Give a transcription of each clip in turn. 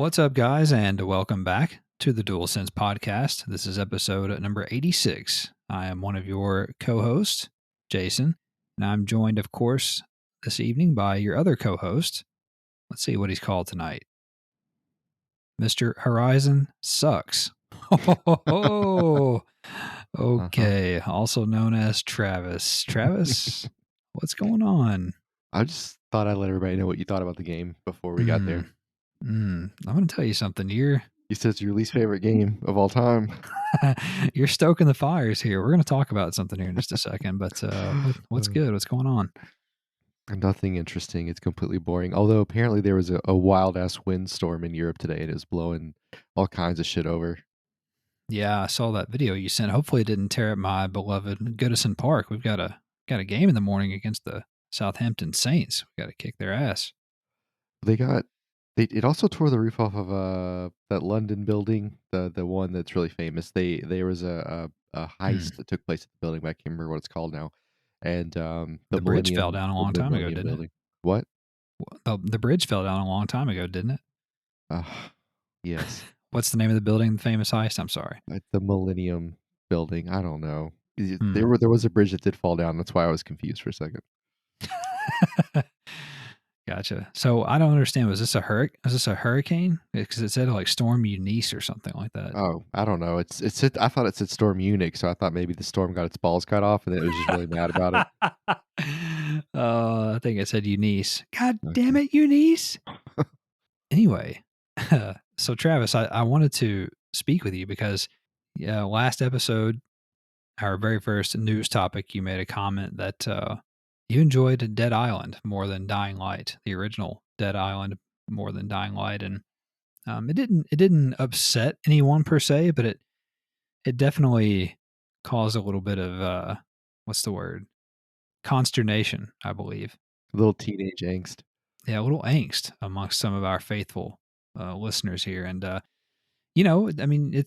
What's up, guys, and welcome back to the DualSense podcast. This is episode number 86. I am one of your co-hosts, Jason, and I'm joined, of course, this evening by your other co-host. Let's see what he's called tonight. Mr. Horizon Sucks. Oh, okay. Also known as Travis. Travis, what's going on? I just thought I'd let everybody know what you thought about the game before we got there. I'm going to tell you something. You said it's your least favorite game of all time. You're stoking the fires here. We're going to talk about something here in just a second, but what's good? What's going on? Nothing interesting. It's completely boring. Although apparently there was a wild-ass windstorm in Europe today, and it was blowing all kinds of shit over. Yeah, I saw that video you sent. Hopefully it didn't tear up my beloved Goodison Park. We've got a game in the morning against the Southampton Saints. We got to kick their ass. It also tore the roof off of that London building, the one that's really famous. There was a heist that took place at the building, but I can't remember what it's called now. And The bridge fell down a long time ago, didn't building. What? The bridge fell down a long time ago, didn't it? Yes. What's the name of the building, the famous heist? I'm sorry. The Millennium Building. I don't know. There was a bridge that did fall down. That's why I was confused for a second. Gotcha. So I don't understand. Was this a hurricane? Because it said like Storm Eunice or something like that. Oh, I don't know. I thought it said Storm Unix, so I thought maybe the storm got its balls cut off and it was just really mad about it. I think it said Eunice. God damn it, Eunice. Anyway, so Travis, I wanted to speak with you because last episode, our very first news topic, you made a comment that you enjoyed Dead Island more than Dying Light, the original Dead Island more than Dying Light, and it didn't upset anyone per se, but it definitely caused a little bit of what's the word? Consternation, I believe. A little teenage angst. Yeah, a little angst amongst some of our faithful listeners here, and I mean,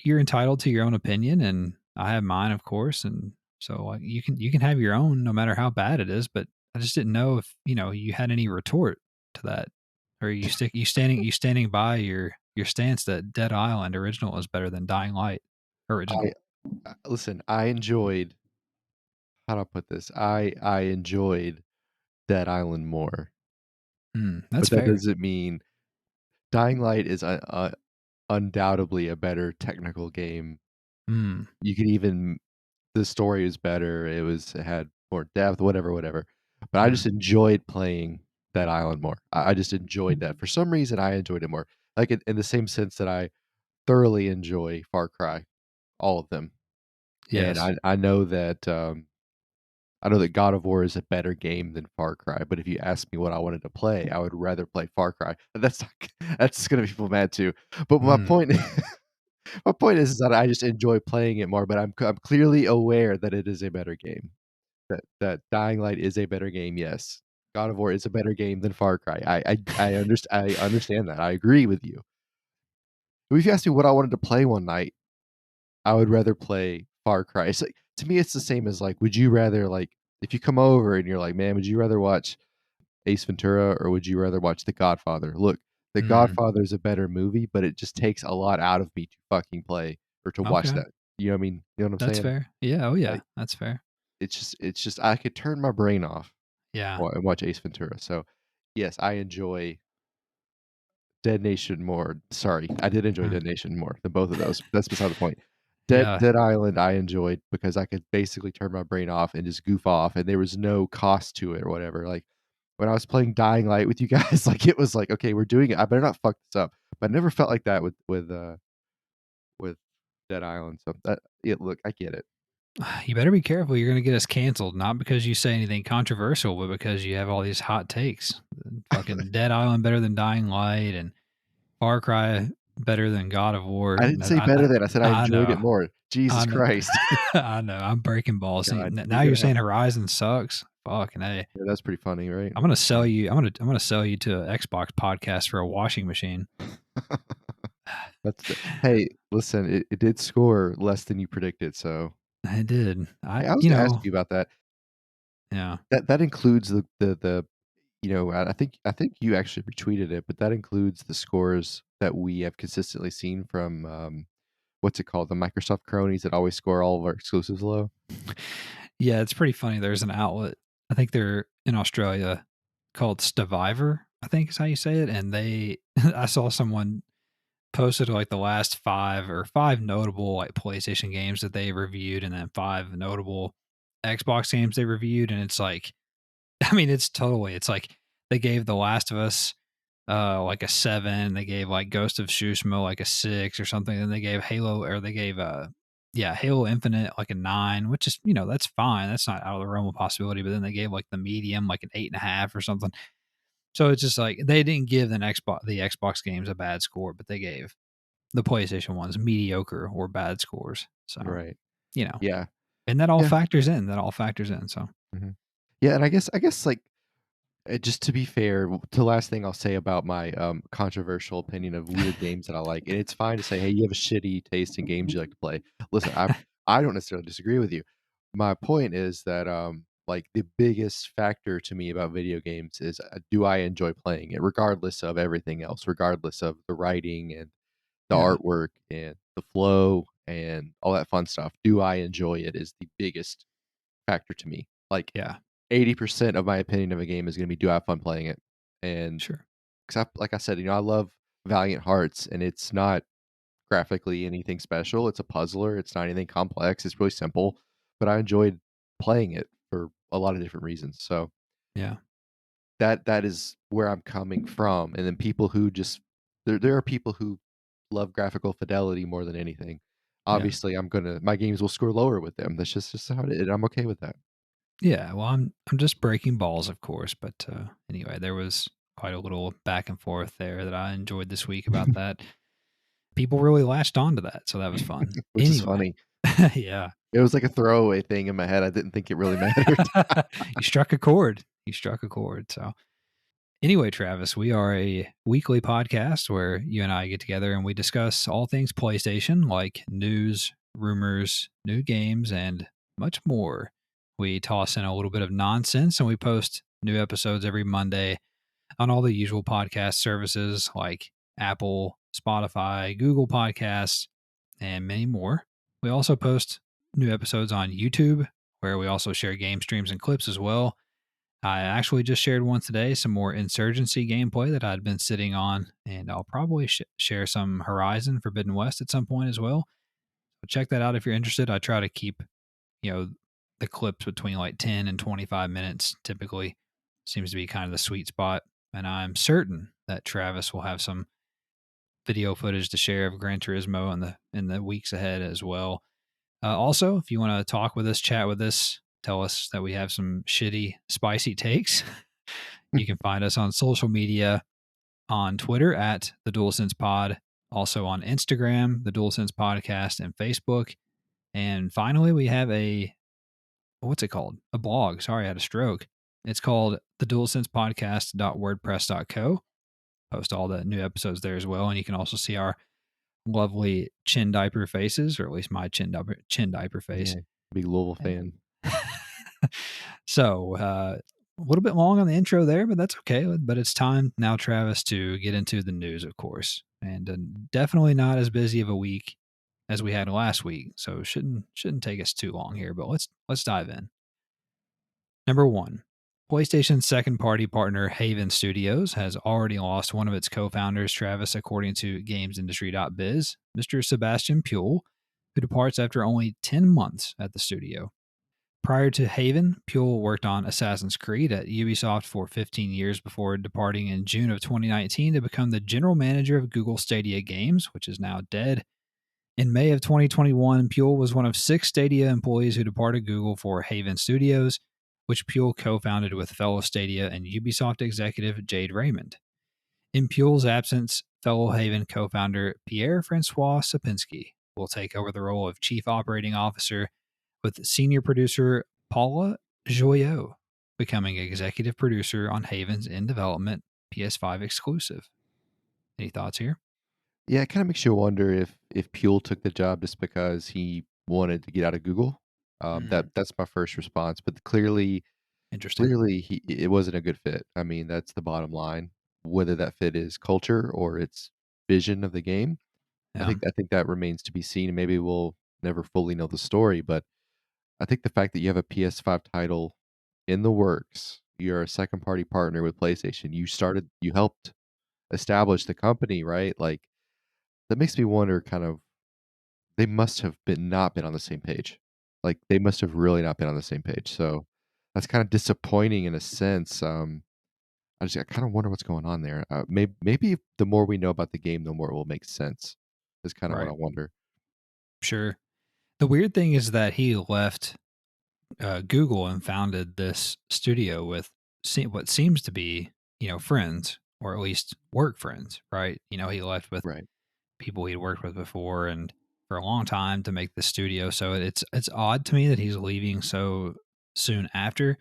you're entitled to your own opinion, and I have mine, of course, and so you can have your own, no matter how bad it is. But I just didn't know if you had any retort to that, or you standing by your stance that Dead Island original is better than Dying Light original. Listen, I enjoyed. How do I put this? I enjoyed Dead Island more. That's but that fair. doesn't mean Dying Light is undoubtedly a better technical game. You could even the story is better. It had more depth, whatever. But I just enjoyed playing Dead Island more. I just enjoyed that. For some reason, I enjoyed it more. Like in the same sense that I thoroughly enjoy Far Cry, all of them. Yes. And I know that God of War is a better game than Far Cry. But if you ask me what I wanted to play, I would rather play Far Cry. That's gonna be people mad too. But my point. My point is that I just enjoy playing it more, but I'm clearly aware that it is a better game. That Dying Light is a better game. Yes, God of War is a better game than Far Cry. I understand that. I agree with you. But if you asked me what I wanted to play one night, I would rather play Far Cry. It's like, to me, it's the same as like, would you rather like if you come over and you're like, man, would you rather watch Ace Ventura or would you rather watch The Godfather? Look, The Godfather is a better movie, but it just takes a lot out of me to fucking play or to watch that. You know what I mean? You know what I'm That's saying? fair. Yeah. Oh yeah. Like, that's fair. it's just I could turn my brain off. Yeah. And watch Ace Ventura. So yes, I enjoy Dead Nation more. Sorry, I did enjoy Dead Nation more than both of those. That's beside the point. Dead Island I enjoyed because I could basically turn my brain off and just goof off, and there was no cost to it or whatever. Like when I was playing Dying Light with you guys, like it was like, okay, we're doing it. I better not fuck this up. But I never felt like that with Dead Island. So look, I get it. You better be careful. You're going to get us canceled, not because you say anything controversial, but because you have all these hot takes. Fucking Dead Island better than Dying Light, and Far Cry better than God of War. I didn't say better than. I said I enjoyed it more. Jesus Christ. I know. I'm breaking balls. God, now you're saying Horizon sucks. Fucking A. Yeah, that's pretty funny, right? I'm gonna sell you. I'm gonna sell you to an Xbox podcast for a washing machine. Hey, listen, it did score less than you predicted, so it did. I was gonna ask you about that. Yeah. That includes the I think you actually retweeted it, but that includes the scores that we have consistently seen from, what's it called? The Microsoft cronies that always score all of our exclusives low. Yeah, it's pretty funny. There's an outlet, I think they're in Australia, called Stevivor, I think is how you say it, and they I saw someone posted like the last 5 notable like PlayStation games that they reviewed and then 5 notable Xbox games they reviewed, and it's like I mean, it's like they gave The Last of Us like a 7, they gave like Ghost of Tsushima like a 6 or something, and they gave Halo Infinite like a 9, which is, that's fine. That's not out of the realm of possibility. But then they gave like the medium like an 8.5 or something. So it's just like they didn't give the Xbox games a bad score, but they gave the PlayStation ones mediocre or bad scores. So, Right. you know, Yeah. and that all Yeah. factors in. That all factors in. So Mhm. Yeah, and I guess, like, just to be fair, the last thing I'll say about my, controversial opinion of weird games that I like, and it's fine to say, "Hey, you have a shitty taste in games you like to play." Listen, I don't necessarily disagree with you. My point is that, like, the biggest factor to me about video games is, do I enjoy playing it regardless of everything else, regardless of the writing and the yeah, artwork and the flow and all that fun stuff. Do I enjoy it is the biggest factor to me. Like, yeah, 80% of my opinion of a game is gonna be, do I have fun playing it? And sure, 'cause like I said, I love Valiant Hearts, and it's not graphically anything special. It's a puzzler. It's not anything complex. It's really simple, but I enjoyed playing it for a lot of different reasons. So yeah, that is where I'm coming from. And then people who just there are people who love graphical fidelity more than anything. yeah. Obviously, my games will score lower with them. That's just how it is. And I'm okay with that. Yeah, well, I'm just breaking balls, of course, but anyway, there was quite a little back and forth there that I enjoyed this week about that. People really latched on to that, so that was fun. Which is Anyway, funny. yeah, It was like a throwaway thing in my head. I didn't think it really mattered. you struck a chord. You struck a chord. So anyway, Travis, we are a weekly podcast where you and I get together and we discuss all things PlayStation, like news, rumors, new games, and much more. We toss in a little bit of nonsense and we post new episodes every Monday on all the usual podcast services like Apple, Spotify, Google Podcasts, and many more. We also post new episodes on YouTube, where we also share game streams and clips as well. I actually just shared one today, some more Insurgency gameplay that I'd been sitting on, and I'll probably share some Horizon Forbidden West at some point as well. So check that out if you're interested. I try to keep, you know, the clips between like 10 and 25 minutes typically seems to be kind of the sweet spot. And I'm certain that Travis will have some video footage to share of Gran Turismo in the weeks ahead as well. Also, if you want to talk with us, chat with us, tell us that we have some shitty, spicy takes, you can find us on social media on Twitter at the DualSense Pod, also on Instagram, the DualSense Podcast, and Facebook. And finally, we have what's it called? A blog. Sorry, I had a stroke. It's called the DualSensePodcast.wordpress.co. Post all the new episodes there as well. And you can also see our lovely chin diaper faces, or at least my chin diaper face. Yeah, big Louisville And fan. so, a little bit long on the intro there, but that's okay. But it's time now, Travis, to get into the news, of course, and definitely not as busy of a week as we had last week. So shouldn't take us too long here. But let's dive in. Number one, PlayStation's second party partner Haven Studios has already lost one of its co founders, Travis, according to GamesIndustry.biz, Mr. Sebastian Puel, who departs after only 10 months at the studio. Prior to Haven, Puel worked on Assassin's Creed at Ubisoft for 15 years before departing in June of 2019 to become the general manager of Google Stadia Games, which is now dead. In May of 2021, Puel was one of 6 Stadia employees who departed Google for Haven Studios, which Puel co founded with fellow Stadia and Ubisoft executive Jade Raymond. In Puel's absence, fellow Haven co founder Pierre Francois Sapinski will take over the role of Chief Operating Officer, with senior producer Paula Joyaux becoming executive producer on Haven's in development PS5 exclusive. Any thoughts here? Yeah, it kinda makes you wonder if Puel took the job just because he wanted to get out of Google. Mm, That's my first response, but clearly Interesting. Clearly, it wasn't a good fit. I mean, that's the bottom line. Whether that fit is culture or its vision of the game, Yeah. I think that remains to be seen, and maybe we'll never fully know the story, but I think the fact that you have a PS5 title in the works, you're a second party partner with PlayStation, you helped establish the company, right? Like, that makes me wonder kind of they must have been not been on the same page. Like, they must have really not been on the same page, so that's kinda disappointing in a sense. I kinda wonder what's going on there. Maybe the more we know about the game, the more it will make sense, is kinda what I Right. wonder. Sure. The weird thing is that he left Google and founded this studio with what seems to be, friends, or at least work friends, right? He left with Right. people he'd worked with before and for a long time to make the studio. So it's odd to me that he's leaving so soon after.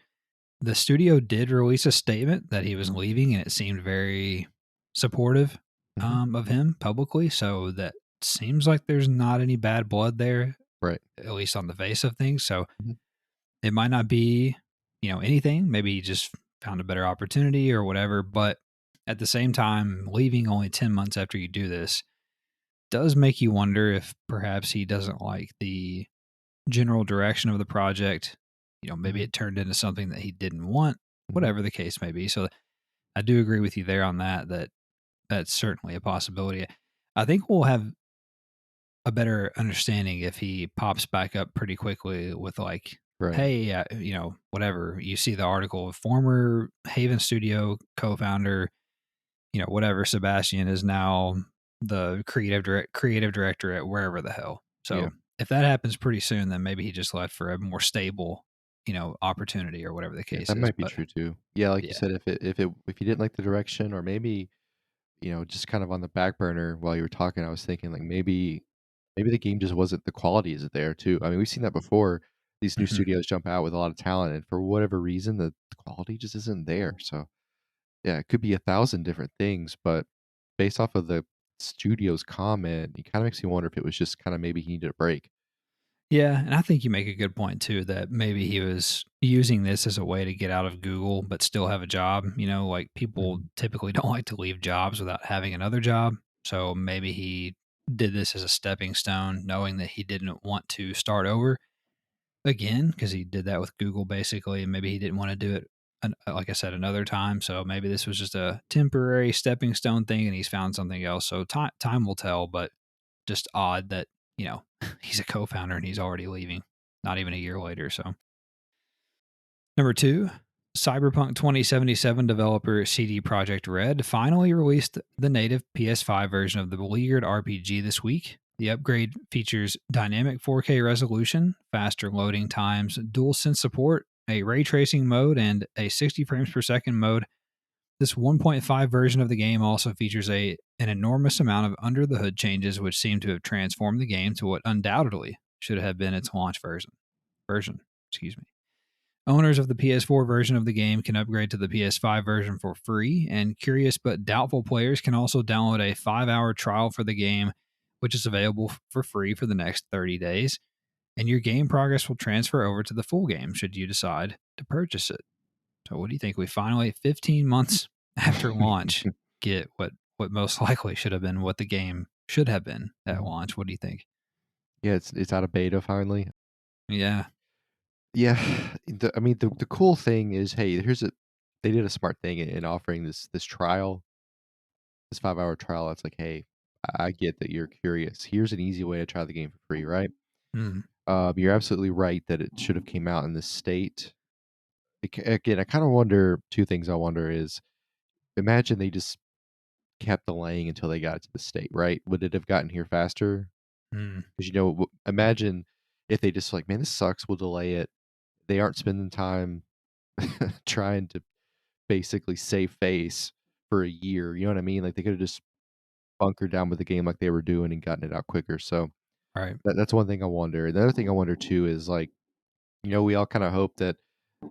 The studio did release a statement that he was leaving, and it seemed very supportive Mhm. of him publicly. So that seems like there's not any bad blood there, Right. at least on the face of things. So Mhm. it might not be, anything. Maybe he just found a better opportunity or whatever. But at the same time, leaving only 10 months after you do this does make you wonder if perhaps he doesn't like the general direction of the project. Maybe Mhm. it turned into something that he didn't want, Mhm. whatever the case may be. So I do agree with you there on that, that that's certainly a possibility. I think we'll have a better understanding if he pops back up pretty quickly with like, Right. hey, whatever. You see the article of former Haven Studio co-founder, whatever, Sebastian is now the creative director at wherever the hell. Yeah. So if that happens pretty soon, then maybe he just left for a more stable, opportunity or whatever the Yeah, case that is. might be But true too. Yeah, like you yeah. said, if you didn't like the direction or maybe, just kind of on the back burner while you were talking, I was thinking like maybe the game just wasn't the quality isn't there too. I mean, we've seen that before. These new Mhm. studios jump out with a lot of talent, and for whatever reason, the quality just isn't there. So yeah, it could be 1,000 different things, but based off of the studio's comment, it kind of makes me wonder if it was just kind of maybe he needed a break. Yeah, and I think you make a good point too that maybe he was using this as a way to get out of Google but still have a job. Like people Mhm. typically don't like to leave jobs without having another job. So maybe he did this as a stepping stone, knowing that he didn't want to start over again because he did that with Google basically, and maybe he didn't want to do it, like I said, another time. So maybe this was just a temporary stepping stone thing, and he's found something else. So time will tell, but just odd that he's a co-founder and he's already leaving, not even a year later. So number two. Cyberpunk 2077 developer CD Projekt Red finally released the native PS5 version of the beleaguered RPG this week. The upgrade features dynamic 4K resolution, faster loading times, DualSense support, a ray tracing mode, and a 60 frames per second mode. This 1.5 version of the game also features an enormous amount of under the hood changes, which seem to have transformed the game to what undoubtedly should have been its launch version. Excuse me. Owners of the PS4 version of the game can upgrade to the PS5 version for free, and curious but doubtful players can also download a 5-hour trial for the game, which is available for free for the next 30 days. And your game progress will transfer over to the full game should you decide to purchase it. So, what do you think? We finally, 15 months after launch, get what most likely should have been what the game should have been at Mhm. launch. What do you think? Yeah, it's out of beta finally. Yeah. Yeah, I mean, the cool thing is, hey, they did a smart thing in offering this trial, this 5-hour trial. It's like, hey, I get that you're curious. Here's an easy way to try the game for free, right? Mm, You're absolutely right that it should have came out in this state. Again, I kind of wonder two things. I wonder is imagine they just kept delaying until they got it to the state, right? Would it have gotten here faster? mm, Because imagine if they just like, man, this sucks. We'll delay it. They aren't spending time trying to basically save face for a year. You know what I mean? Like they could have just bunkered down with the game like they were doing and gotten it out quicker. So right. that's one thing I wonder. The other thing I wonder too is like, we all kind of hope that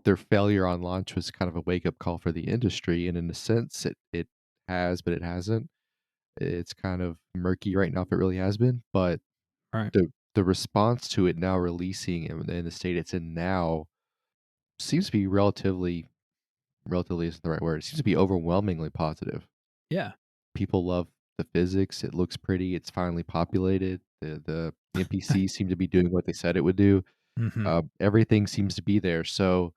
their failure on launch was kind of a wake up call for the industry, and in a sense, it has, but it hasn't. It's kind of murky right now if it really has been, but Right. the response to it now releasing in the state it's in now seems to be relatively isn't the right word. It seems to be overwhelmingly positive. Yeah. People love the physics. It looks pretty. It's finally populated. The NPCs seem to be doing what they said it would do. Hmm. Everything seems to be there. So,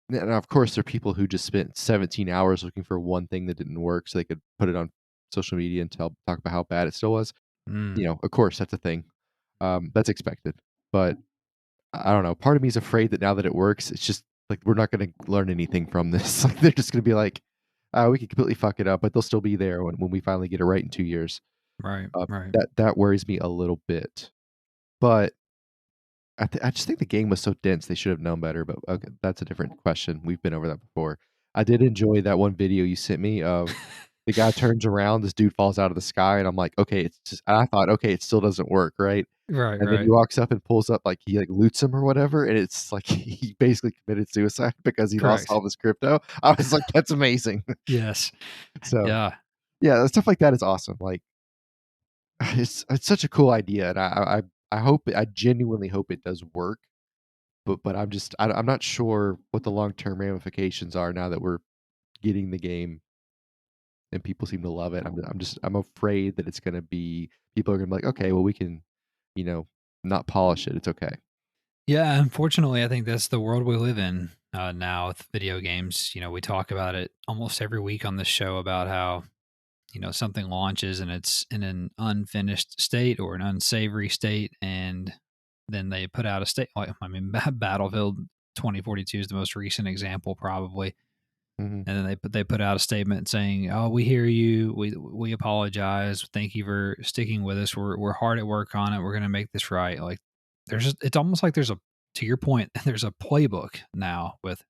and of course, there are people who just spent 17 hours looking for one thing that didn't work, so they could put it on social media and talk about how bad it still was. Mm. You know, of course, that's a thing. That's expected. But I don't know. Part of me is afraid that now that it works, it's just like we're not going to learn anything from this. Like they're just going to be like, we could completely fuck it up, but they'll still be there when we finally get it right in 2 years. Right. Right. That worries me a little bit. But I just think the game was so dense they should have known better. But okay, that's a different question. We've been over that before. I did enjoy that one video you sent me of the guy turns around, this dude falls out of the sky, and I'm like, okay, it's just. And I thought, okay, it still doesn't work, right? Right. And then he Right. walks up and pulls up, like, he, like, loots him or whatever, and it's like he basically committed suicide because he lost Correct. all of his crypto. I was like, "That's amazing." Yes. So, Yeah. yeah, stuff like that is awesome, like, it's such a cool idea, and I hope I genuinely hope it does work, but I'm not sure what the long-term ramifications are now that we're getting the game and people seem to love it. I'm afraid that it's gonna be people are gonna be like, "Okay, well, we can, you know, not polish it, it's okay." Yeah. Unfortunately, I think that's the world we live in now with video games. We talk about it almost every week on this show about how something launches and it's in an unfinished state or an unsavory state, and then they put out a state. Like, I mean, Battlefield 2042 is the most recent example, probably. Mhm. And then they put out a statement saying, "Oh, we hear you. We apologize. Thank you for sticking with us. We're hard at work on it. We're going to make this right." Like, it's almost like there's a to your point, there's a playbook now with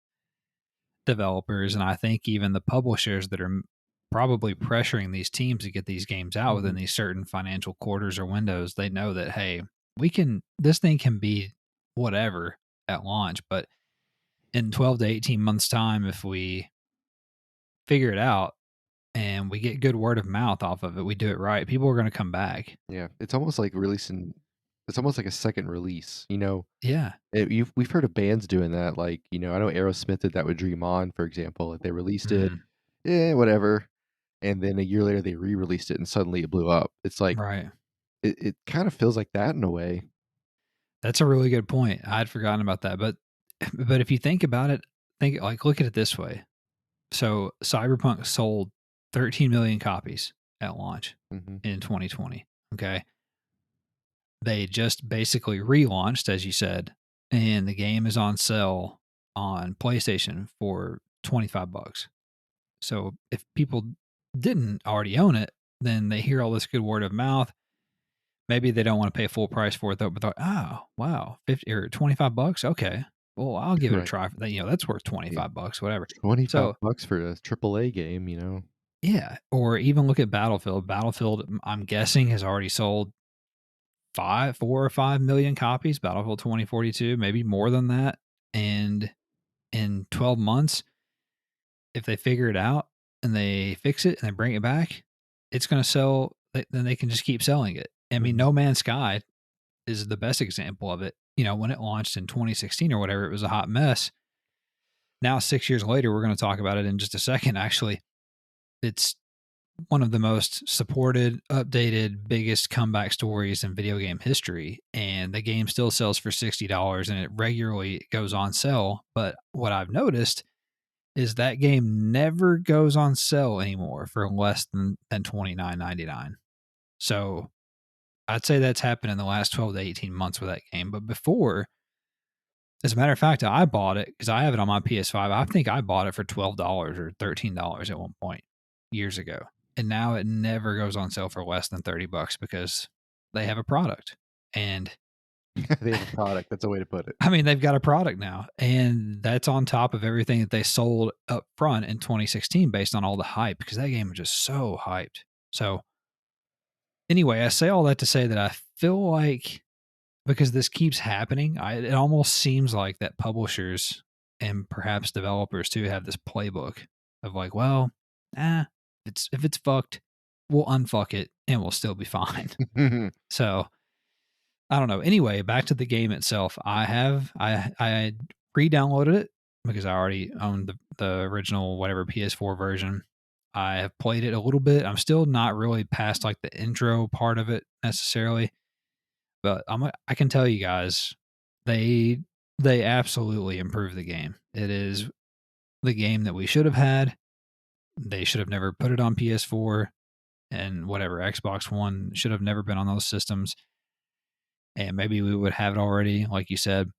developers, and I think even the publishers that are probably pressuring these teams to get these games out within Mhm. these certain financial quarters or windows. They know that, hey, we can. This thing can be whatever at launch, but in 12 to 18 months time, if we figure it out and we get good word of mouth off of it, we do it right, people are going to come back. Yeah, it's almost like releasing it's almost like a second release, you know? Yeah. We've heard of bands doing that, like, you know, I know Aerosmith did that with Dream On, for example, like, they released it, Mhm. whatever, and then a year later, they re-released it, and suddenly it blew up. It's like, Right. it kind of feels like that in a way. That's a really good point. I'd forgotten about that, but if you think about it, look at it this way. So Cyberpunk sold 13 million copies at launch Mhm, in 2020. Okay. They just basically relaunched, as you said, and the game is on sale on PlayStation for $25. So if people didn't already own it, then they hear all this good word of mouth. Maybe they don't want to pay full price for it though, but they're, oh wow, 50 or $25. Okay. Well, I'll give it a right. try for that. That's worth Yeah, $25, whatever. 25 So bucks for a AAA game, you know? yeah, or even look at Battlefield. Battlefield, I'm guessing, has already sold 4 or 5 million copies. Battlefield 2042, maybe more than that. And in 12 months, if they figure it out and they fix it and they bring it back, it's going to sell. Then they can just keep selling it. I mean, Mhm. No Man's Sky is the best example of it. When it launched in 2016 or whatever, it was a hot mess. Now, 6 years later, we're going to talk about it in just a second. Actually, it's one of the most supported, updated, biggest comeback stories in video game history. And the game still sells for $60 and it regularly goes on sale. But what I've noticed is that game never goes on sale anymore for less than $29.99. So I'd say that's happened in the last 12 to 18 months with that game. But before, as a matter of fact, I bought it because I have it on my PS5. I think I bought it for $12 or $13 at one point years ago. And now it never goes on sale for less than $30 because they have a product. And They have a product, that's a way to put it. I mean, they've got a product now. And that's on top of everything that they sold up front in 2016 based on all the hype because that game was just so hyped. So, anyway, I say all that to say that I feel like because this keeps happening, it almost seems like that publishers and perhaps developers too have this playbook of like, well, if it's fucked, we'll unfuck it and we'll still be fine. So I don't know. Anyway, back to the game itself. I re-downloaded it because I already owned the original whatever PS4 version. I have played it a little bit. I'm still not really past like the intro part of it necessarily, but I can tell you guys they they absolutely improved the game. It is the game that we should have had. They should have never put it on PS4 and whatever Xbox One should have never been on those systems. And maybe we would have it already, like you said.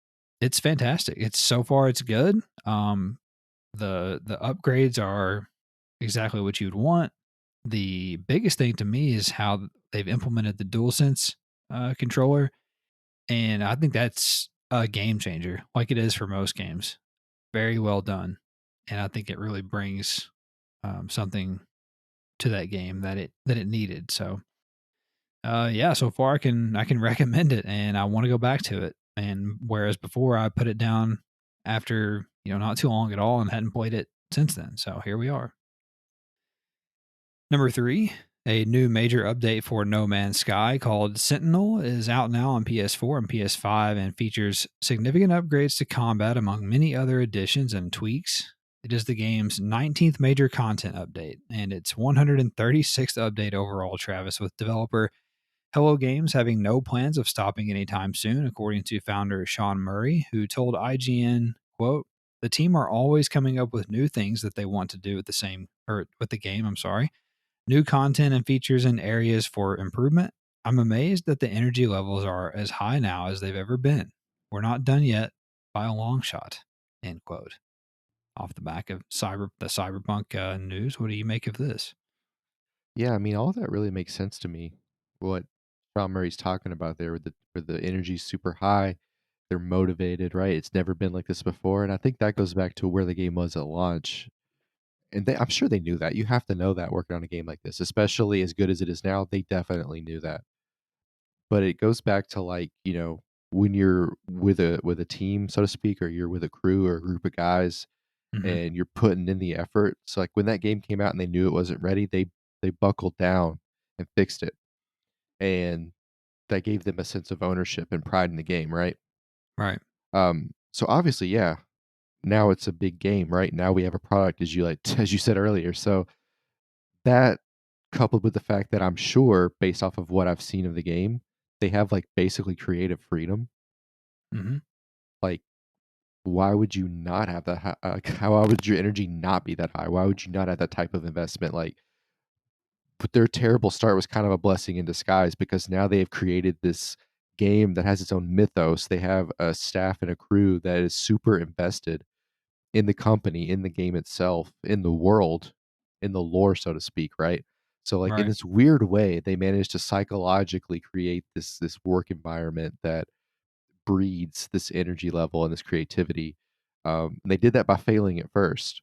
It's fantastic. It's so far it's good. The upgrades are exactly what you'd want. The biggest thing to me is how they've implemented the DualSense controller, and I think that's a game changer, like it is for most games. Very well done, and I think it really brings something to that game that it needed. So, yeah, so far I can recommend it, and I want to go back to it. And whereas before I put it down after not too long at all and hadn't played it since then. So here we are. Number three, a new major update for No Man's Sky called Sentinel is out now on PS4 and PS5 and features significant upgrades to combat among many other additions and tweaks. It is the game's 19th major content update and its 136th update overall, Travis, with developer Hello Games having no plans of stopping anytime soon, according to founder Sean Murray, who told IGN, quote, "The team are always coming up with new things that they want to do with the game, I'm sorry. New content and features and areas for improvement. I'm amazed that the energy levels are as high now as they've ever been. We're not done yet by a long shot." End quote. Off the back of the Cyberpunk news, what do you make of this? Yeah, I mean, all of that really makes sense to me. What Sean Murray's talking about there, where the energy's super high, they're motivated, right? It's never been like this before, and I think that goes back to where the game was at launch. And I'm sure they knew that. You have to know that working on a game like this, especially as good as it is now. They definitely knew that. But it goes back to like when you're with a team, so to speak, or you're with a crew or a group of guys, Hmm. and you're putting in the effort. So like when that game came out and they knew it wasn't ready, they buckled down and fixed it, and that gave them a sense of ownership and pride in the game, right? Right. So obviously, yeah, now it's a big game, right? Now we have a product, as you as you said earlier. So that coupled with the fact that I'm sure, based off of what I've seen of the game, they have like basically creative freedom. Hmm. Like, why would you not have that? How why would your energy not be that high? Why would you not have that type of investment? Like, but their terrible start was kind of a blessing in disguise because now they have created this game that has its own mythos. They have a staff and a crew that is super invested in the company, in the game itself, in the world, in the lore, so to speak, right? So like in Right. this weird way, they managed to psychologically create this work environment that breeds this energy level and this creativity. And they did that by failing at first,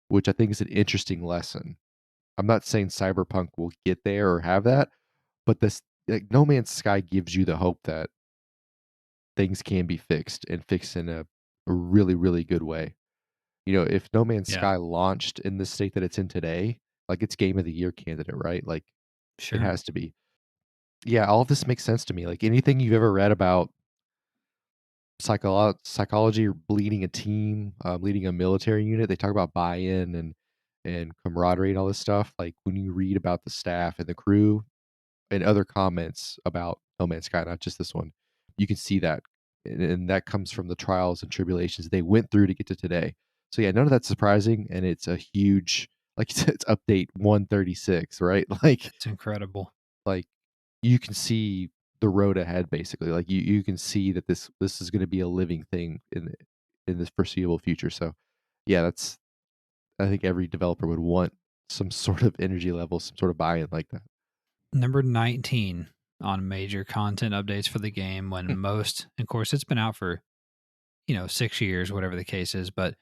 which I think is an interesting lesson. I'm not saying Cyberpunk will get there or have that, but this like No Man's Sky gives you the hope that things can be fixed and fixed in a really, really good way. If No Man's Yeah. Sky launched in the state that it's in today, like it's game of the year candidate, right? Like it Sure. has to be. Yeah, all of this makes sense to me. Like anything you've ever read about psychology or leading a team, leading a military unit, they talk about buy-in and camaraderie and all this stuff. Like when you read about the staff and the crew and other comments about No Man's Sky, not just this one, you can see that, and that comes from the trials and tribulations they went through to get to today. So yeah, none of that's surprising, and it's a huge, like you said, it's update 136, right? It's incredible. Like you can see the road ahead, basically. Like you can see that this is going to be a living thing in this foreseeable future. So yeah, that's I think every developer would want some sort of energy level, some sort of buy-in like that. Number 19 on major content updates for the game when most, of course, it's been out for, 6 years, whatever the case is. But,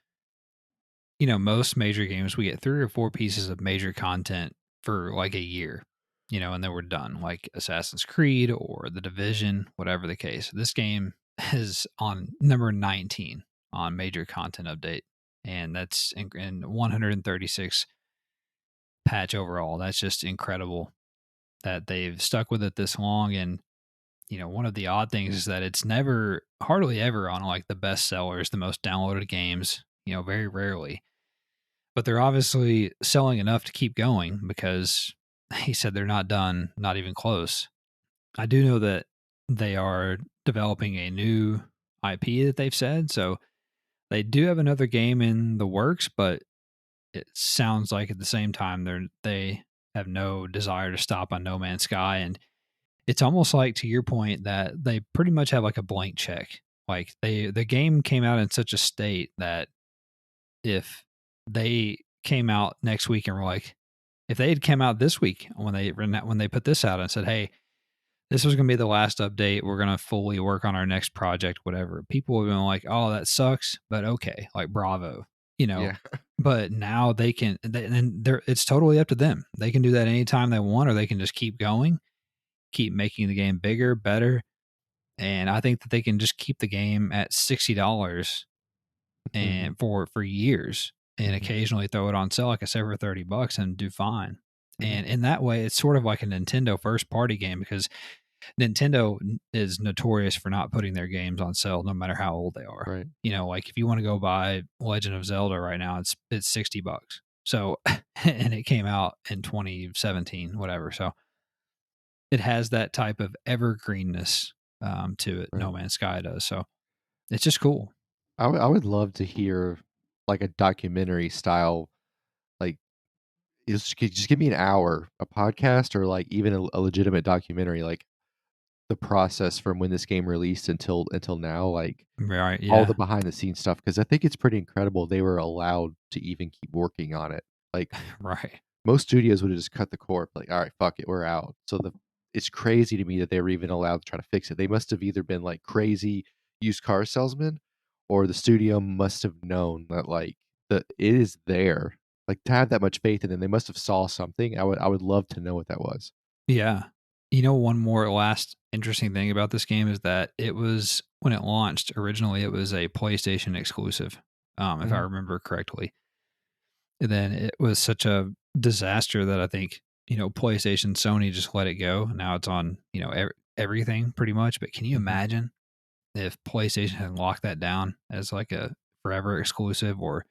most major games, we get 3 or 4 pieces of major content for like a year, and then we're done, like Assassin's Creed or The Division, whatever the case. This game is on number 19 on major content update. And that's in 136 patch overall. That's just incredible that they've stuck with it this long. And one of the odd things is that it's never, hardly ever on like the best sellers, the most downloaded games. very rarely. But they're obviously selling enough to keep going because he said they're not done, not even close. I do know that they are developing a new IP that they've said. So they do have another game in the works, but it sounds like at the same time they have no desire to stop on No Man's Sky. And it's almost like, to your point, that they pretty much have like a blank check. Like the game came out in such a state that if they came out next week and were like, if they had come out this week when they put this out and said, "Hey, this was going to be the last update. We're going to fully work on our next project," whatever, people would have been like, "Oh, that sucks," but okay, like bravo, you know. Yeah. But now and it's totally up to them. They can do that anytime they want, or they can just keep going, keep making the game bigger, better. And I think that they can just keep the game at $60 Mhm, and for years, and mhm, occasionally throw it on sale, like I said, for $30 and do fine. mhm. And in that way, it's sort of like a Nintendo first party game, because Nintendo is notorious for not putting their games on sale, no matter how old they are. Right. Like if you want to go buy Legend of Zelda right now, it's $60. So, and it came out in 2017, whatever. So it has that type of evergreenness to it. Right. No Man's Sky does. So it's just cool. I would love to hear, like, a documentary style, like, just give me an hour, a podcast or, like, even a legitimate documentary, like, the process from when this game released until now, like, Right? all the Yeah. behind the scenes stuff, because I think it's pretty incredible they were allowed to even keep working on it. Like, Right. most studios would have just cut the cord, like, "Alright, fuck it, we're out." So it's crazy to me that they were even allowed to try to fix it. They must have either been, like, crazy used car salesmen, or the studio must have known that, like, it is there. Like, to have that much faith in them, they must have saw something. I would love to know what that was. Yeah. One more last interesting thing about this game is that it was, when it launched originally, it was a PlayStation exclusive, if I Mhm. remember correctly. And then it was such a disaster that I think, PlayStation, Sony just let it go. Now it's on, everything pretty much. But can you Mhm. imagine if PlayStation had locked that down as like a forever exclusive, or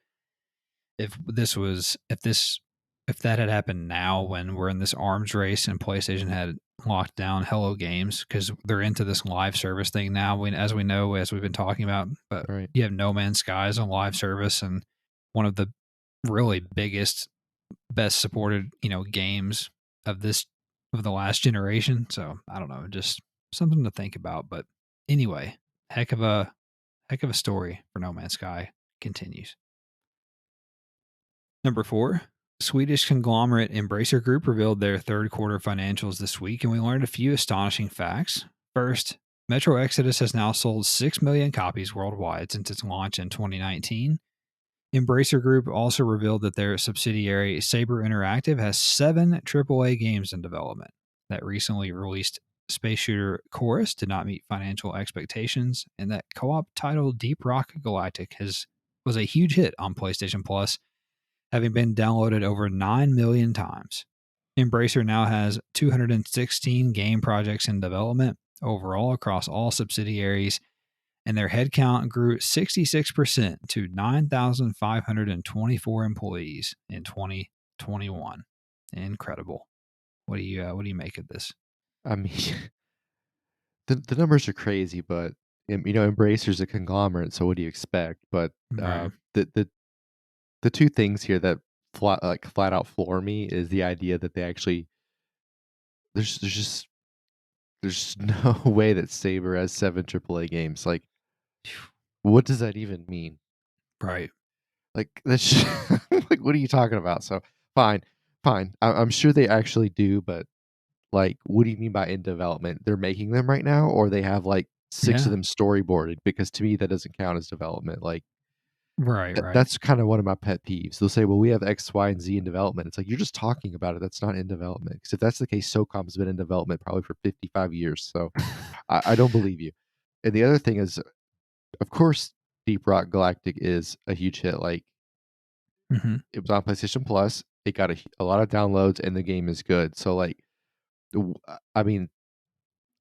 if that had happened now when we're in this arms race and PlayStation had locked down Hello Games because they're into this live service thing now. As we know, as we've been talking about, but Right. you have No Man's Skies on live service, and one of the really biggest, best supported, games of the last generation. So I don't know, just something to think about. But anyway, heck of a story for No Man's Sky continues. Number 4, Swedish conglomerate Embracer Group revealed their third quarter financials this week, and we learned a few astonishing facts. First, Metro Exodus has now sold 6 million copies worldwide since its launch in 2019. Embracer Group also revealed that their subsidiary Saber Interactive has 7 AAA games in development. That recently released space shooter Chorus did not meet financial expectations, and that co-op title Deep Rock Galactic was a huge hit on PlayStation Plus, having been downloaded over 9 million times. Embracer now has 216 game projects in development overall across all subsidiaries, and their headcount grew 66% to 9,524 employees in 2021. Incredible. What do you make of this? I mean, the numbers are crazy, but, Embracer's a conglomerate, so what do you expect? But, Right. the 2 things here that flat out floor me is the idea that they actually there's no way that Saber has 7 AAA games. Like, what does that even mean? Right. Like, that's like, what are you talking about? So, fine, fine. I'm sure they actually do, but, like, what do you mean by in development? They're making them right now, or they have, like, 6 of Yeah. them storyboarded? Because to me, that doesn't count as development. Like, Right. Right. that's kinda one of my pet peeves. They'll say, "Well, we have X, Y, and Z in development." It's like, you're just talking about it. That's not in development. Because if that's the case, SOCOM's been in development probably for 55 years, so I don't believe you. And the other thing is, of course, Deep Rock Galactic is a huge hit. Like, Hmm. it was on PlayStation Plus. It got a lot of downloads, and the game is good. So, like, I mean,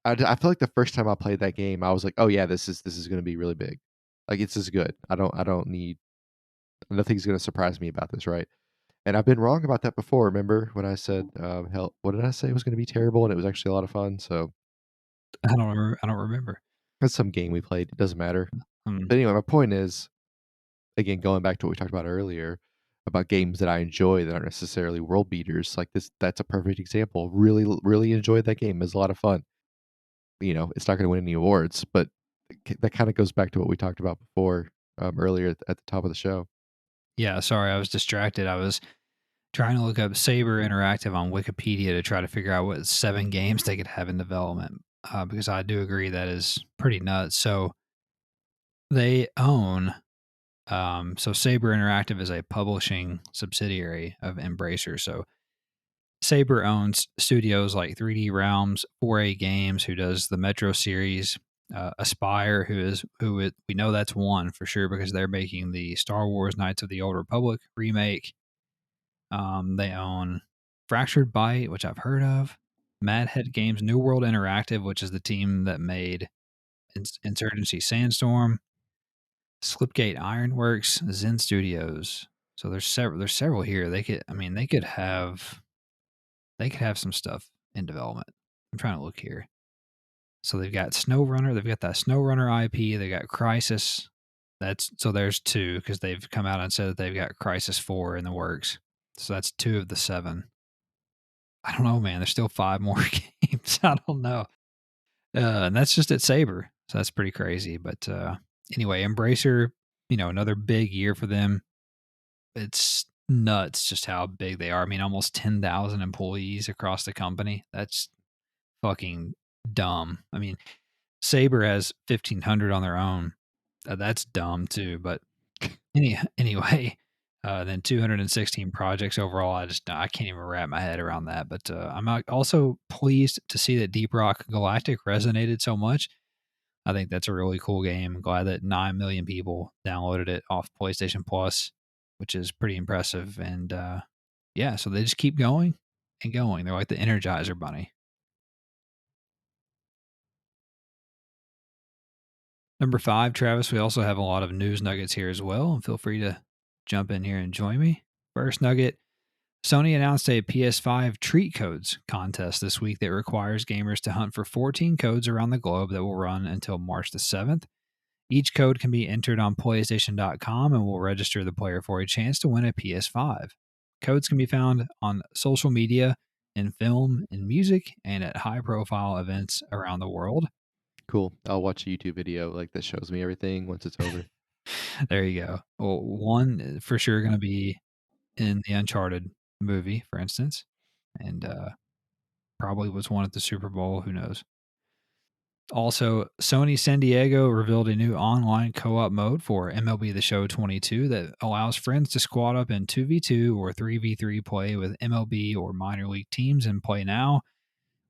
I feel like the first time I played that game, I was like, "Oh yeah, this is gonna be really big. Like, it's just good. I don't need." Nothing's gonna surprise me about this, right? And I've been wrong about that before. Remember when I said, hell, what did I say was gonna be terrible and it was actually a lot of fun? So I don't remember. that's some game we played. It doesn't matter. Hmm. But anyway, my point is, again, going back to what we talked about earlier about games that I enjoy that aren't necessarily world beaters, like this, that's a perfect example. Really enjoyed that game. It was a lot of fun. It's not going to win any awards, but that kind of goes back to what we talked about before, earlier at the top of the show. Yeah, sorry, I was distracted. I was trying to look up Saber Interactive on Wikipedia to try to figure out what 7 games they could have in development, because I do agree that is pretty nuts. So they own, so Saber Interactive is a publishing subsidiary of Embracer. So Saber owns studios like 3D Realms, 4A Games, who does the Metro series, Aspire, we know that's one for sure because they're making the Star Wars Knights of the Old Republic remake. They own Fractured Byte, which I've heard of, Mad Head Games, New World Interactive, which is the team that made Insurgency Sandstorm, Slipgate Ironworks, Zen Studios. So there's several. There's several here. They could have some stuff in development. I'm trying to look here. So they've got SnowRunner. They've got that SnowRunner IP. They got Crisis. There's 2 because they've come out and said that they've got Crisis 4 in the works. So that's 2 of the 7. I don't know, man. There's still 5 more games. I don't know. And that's just at Saber. So that's pretty crazy. But anyway, Embracer, another big year for them. It's nuts just how big they are. I mean, almost 10,000 employees across the company. That's fucking dumb. I mean, Saber has 1,500 on their own. That's dumb too. But anyway, then 216 projects overall. I can't even wrap my head around that. But I'm also pleased to see that Deep Rock Galactic resonated so much. I think that's a really cool game. I'm glad that 9 million people downloaded it off PlayStation Plus, which is pretty impressive. And yeah, so they just keep going and going. They're like the Energizer Bunny. Number 5, Travis, we also have a lot of news nuggets here as well. And feel free to jump in here and join me. First nugget, Sony announced a PS5 treat codes contest this week that requires gamers to hunt for 14 codes around the globe that will run until March the 7th. Each code can be entered on PlayStation.com and will register the player for a chance to win a PS5. Codes can be found on social media, in film, in music, and at high profile events around the world. Cool. I'll watch a YouTube video like that shows me everything once it's over. There you go. Well, one for sure going to be in the Uncharted movie, for instance, and probably was one at the Super Bowl. Who knows? Also, Sony San Diego revealed a new online co-op mode for MLB The Show 22 that allows friends to squad up in 2v2 or 3v3 play with MLB or minor league teams and play now,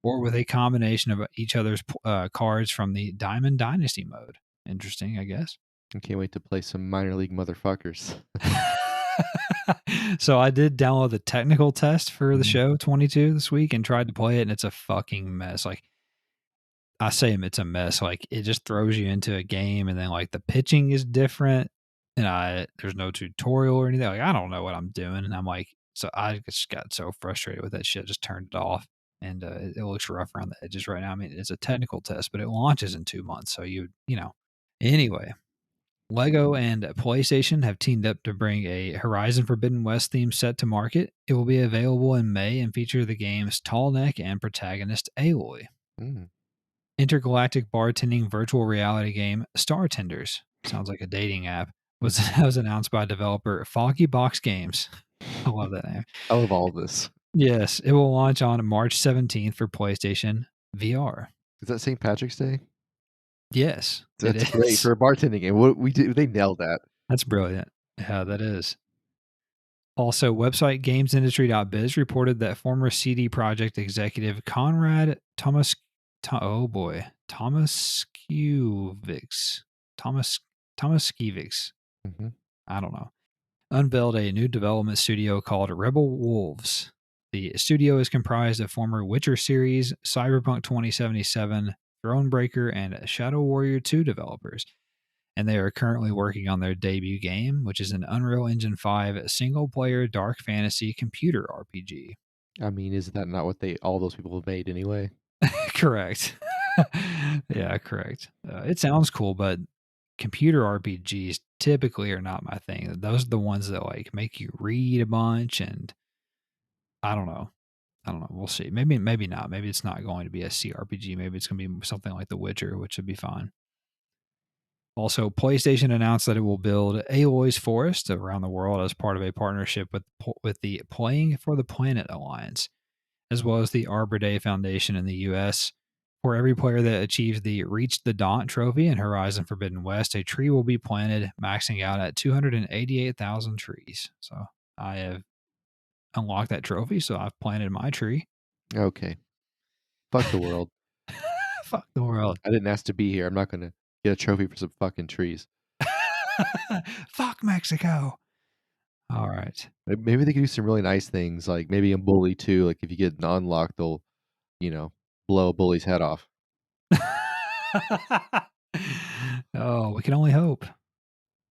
or with a combination of each other's cards from the Diamond Dynasty mode. Interesting, I guess. I can't wait to play some minor league motherfuckers. So I did download the technical test for the show 22 this week and tried to play it, and it's a fucking mess. Like, I say it's a mess. Like, it just throws you into a game, and then like the pitching is different, and there's no tutorial or anything. Like, I don't know what I'm doing, and I'm like, so I just got so frustrated with that shit. Just turned it off, and it looks rough around the edges right now. I mean, it's a technical test, but it launches in 2 months, so you know. Anyway, Lego and PlayStation have teamed up to bring a Horizon Forbidden West themed set to market. It will be available in May and feature the game's tall neck and protagonist Aloy. Mm. Intergalactic bartending virtual reality game Star Tenders, sounds like a dating app, was announced by developer Foggy Box Games. I love that name. I love all of this. Yes, it will launch on March 17th for PlayStation VR. Is that St. Patrick's Day? Yes, it That's great is. for a bartending game. What we did, they nailed that. That's brilliant. Yeah, that is. Also, website gamesindustry.biz reported that former CD Projekt executive Conrad Tomaskiewicz, Mhm. I don't know, unveiled a new development studio called Rebel Wolves. The studio is comprised of former Witcher series, Cyberpunk 2077, Thronebreaker, and Shadow Warrior 2 developers. and they are currently working on their debut game, which is an Unreal Engine 5 single-player dark fantasy computer RPG. I mean, is that not what all those people have made anyway? Correct. Yeah, correct. It sounds cool, but computer RPGs typically are not my thing. Those are the ones that like make you read a bunch, and I don't know. I don't know. We'll see. Maybe not. Maybe it's not going to be a CRPG. Maybe it's going to be something like The Witcher, which would be fine. Also, PlayStation announced that it will build Aloy's Forest around the world as part of a partnership with the Playing for the Planet Alliance, as well as the Arbor Day Foundation in the US. For every player that achieves the Reach the Daunt trophy in Horizon Forbidden West, a tree will be planted, maxing out at 288,000 trees. So I have unlocked that trophy, so I've planted my tree. Okay. Fuck the world. Fuck the world. I didn't ask to be here. I'm not gonna get a trophy for some fucking trees. Fuck Mexico. All right. Maybe they could do some really nice things, like maybe in Bully 2, like if you get an unlock, they'll, you know, blow a bully's head off. Oh, we can only hope.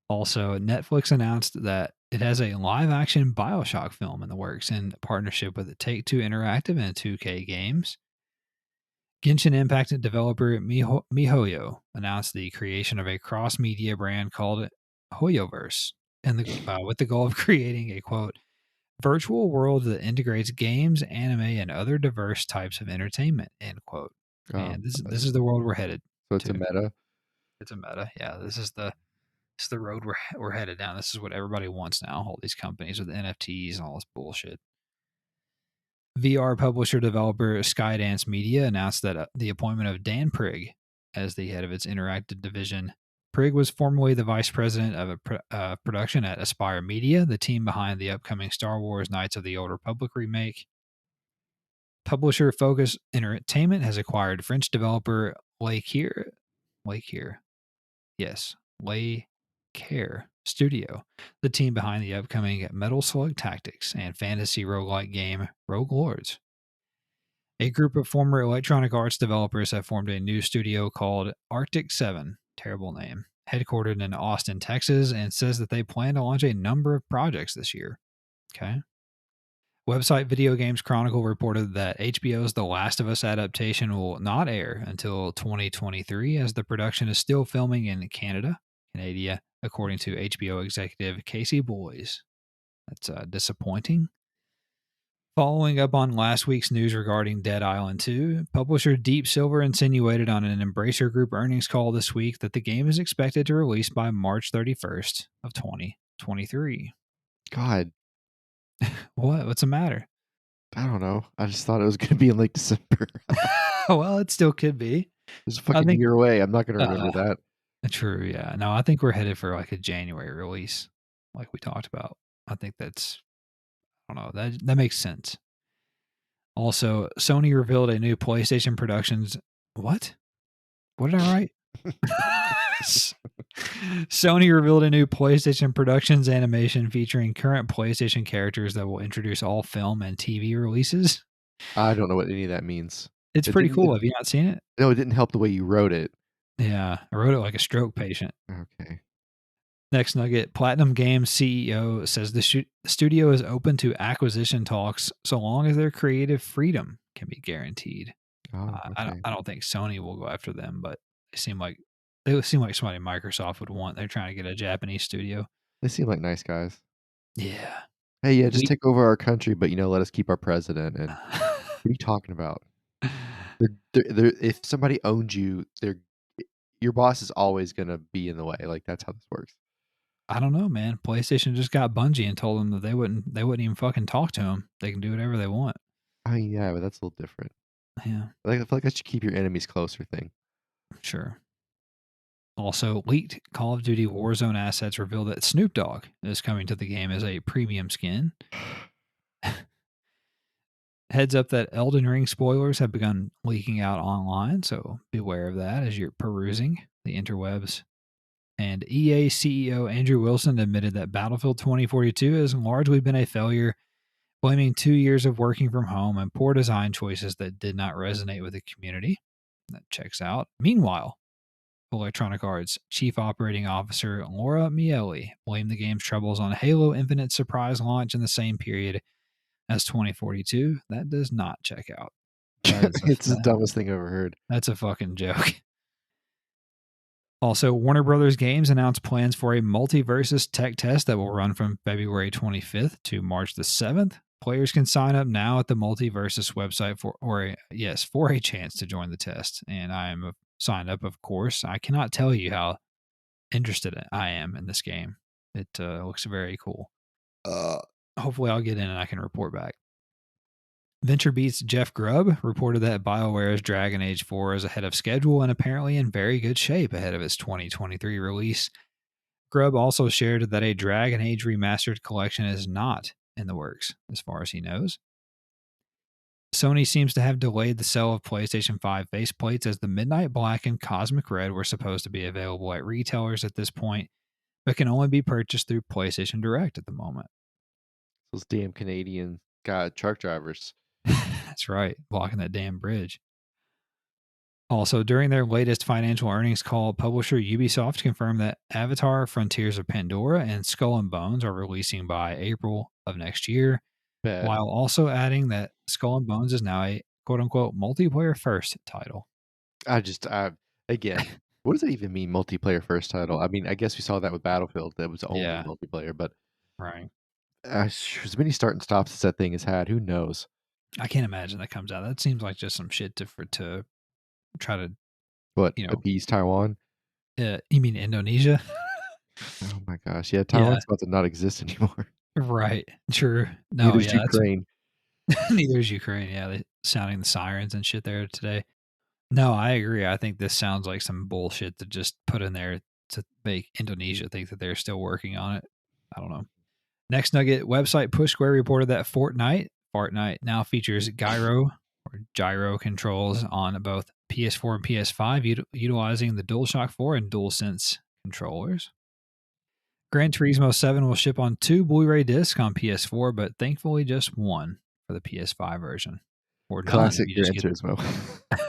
Also, Netflix announced that it has a live action Bioshock film in the works in partnership with Take Two Interactive and 2K Games. Genshin Impact developer MiHoYo announced the creation of a cross media brand called HoYoverse, and with the goal of creating a quote, virtual world that integrates games, anime, and other diverse types of entertainment, end quote. Man, this is the world we're headed So it's a to. meta. It's a meta. Yeah, this is the road we're headed down. This is what everybody wants now. All these companies with NFTs and all this bullshit. VR publisher developer Skydance Media announced that the appointment of Dan Prigg as the head of its interactive division. Prigg was formerly the vice president of production at Aspire Media, the team behind the upcoming Star Wars Knights of the Old Republic remake. Publisher Focus Entertainment has acquired French developer Lake Yes, Lay Care Studio, the team behind the upcoming Metal Slug Tactics and fantasy roguelike game Rogue Lords. A group of former Electronic Arts developers have formed a new studio called Arctic 7, terrible name, headquartered in Austin, Texas, and says that they plan to launch a number of projects this year. Okay. Website Video Games Chronicle reported that HBO's The Last of Us adaptation will not air until 2023, as the production is still filming in Canada, according to HBO executive Casey Boyes. That's disappointing. Following up on last week's news regarding Dead Island 2, publisher Deep Silver insinuated on an Embracer Group earnings call this week that the game is expected to release by March 31st of 2023. God, What? What's the matter? I don't know. I just thought it was gonna be in like December. Well, it still could be. It's a I fucking think year away. I'm not gonna remember that. true, yeah. No, I think we're headed for like a January release, like we talked about. I think that's I don't know, that makes sense. Also, Sony revealed a new PlayStation Productions. What? What did I write? Sony revealed a new PlayStation Productions animation featuring current PlayStation characters that will introduce all film and TV releases. I don't know what any of that means. It's It pretty didn't. cool. Have you not seen it? No, it didn't help the way you wrote it. Yeah, I wrote it like a stroke patient. Okay. Next nugget, Platinum Games CEO says the studio is open to acquisition talks so long as their creative freedom can be guaranteed. Oh, I don't okay. I don't think Sony will go after them, but they seem like somebody Microsoft would want. They're trying to get a Japanese studio. They seem like nice guys. Yeah. Hey, yeah, just We take over our country, but let us keep our president. And what are you talking about? If somebody owns you, your boss is always gonna be in the way. Like that's how this works. I don't know, man. PlayStation just got Bungie and told them that they wouldn't even fucking talk to them. They can do whatever they want. I mean, yeah, but that's a little different. Yeah, Like I feel like that should keep your enemies closer thing. sure. Also, leaked Call of Duty Warzone assets reveal that Snoop Dogg is coming to the game as a premium skin. Heads up that Elden Ring spoilers have begun leaking out online, so beware of that as you're perusing the interwebs. And EA CEO Andrew Wilson admitted that Battlefield 2042 has largely been a failure, blaming 2 years of working from home and poor design choices that did not resonate with the community. That checks out. Meanwhile, Electronic Arts Chief Operating Officer Laura Miele blamed the game's troubles on Halo Infinite's surprise launch in the same period as 2042. That does not check out. That is It's the dumbest thing I've ever heard. that's a fucking joke. Also, Warner Brothers Games announced plans for a multiversus tech test that will run from February 25th to March the 7th. Players can sign up now at the Multiversus website for a chance to join the test. And I am signed up, of course. I cannot tell you how interested I am in this game. It looks very cool. Hopefully, I'll get in and I can report back. VentureBeat's Jeff Grubb reported that BioWare's Dragon Age 4 is ahead of schedule and apparently in very good shape ahead of its 2023 release. Grubb also shared that a Dragon Age remastered collection is not in the works, as far as he knows. Sony seems to have delayed the sale of PlayStation 5 faceplates as the Midnight Black and Cosmic Red were supposed to be available at retailers at this point, but can only be purchased through PlayStation Direct at the moment. Those damn Canadian truck drivers. That's right, blocking that damn bridge. Also, during their latest financial earnings call, publisher Ubisoft confirmed that Avatar Frontiers of Pandora and Skull and Bones are releasing by April of next year, while also adding that Skull and Bones is now a quote-unquote multiplayer first title. Again, what does it even mean, multiplayer first title? I mean, I guess we saw that with Battlefield. That was only multiplayer, but right. As many start and stops as that thing has had, who knows? I can't imagine that comes out. That seems like just some shit to try to appease Taiwan? You mean Indonesia? Oh my gosh, yeah, Taiwan's about to not exist anymore. Right. True. No, Neither's Ukraine. Neither is Ukraine. Yeah, they sounding the sirens and shit there today. No, I agree. I think this sounds like some bullshit to just put in there to make Indonesia think that they're still working on it. I don't know. Next nugget, website Push Square reported that Fortnite now features gyro controls on both PS4 and PS5, utilizing the DualShock 4 and DualSense controllers. Gran Turismo 7 will ship on 2 Blu-ray discs on PS4, but thankfully just one for the PS5 version. Or classic Gran Turismo.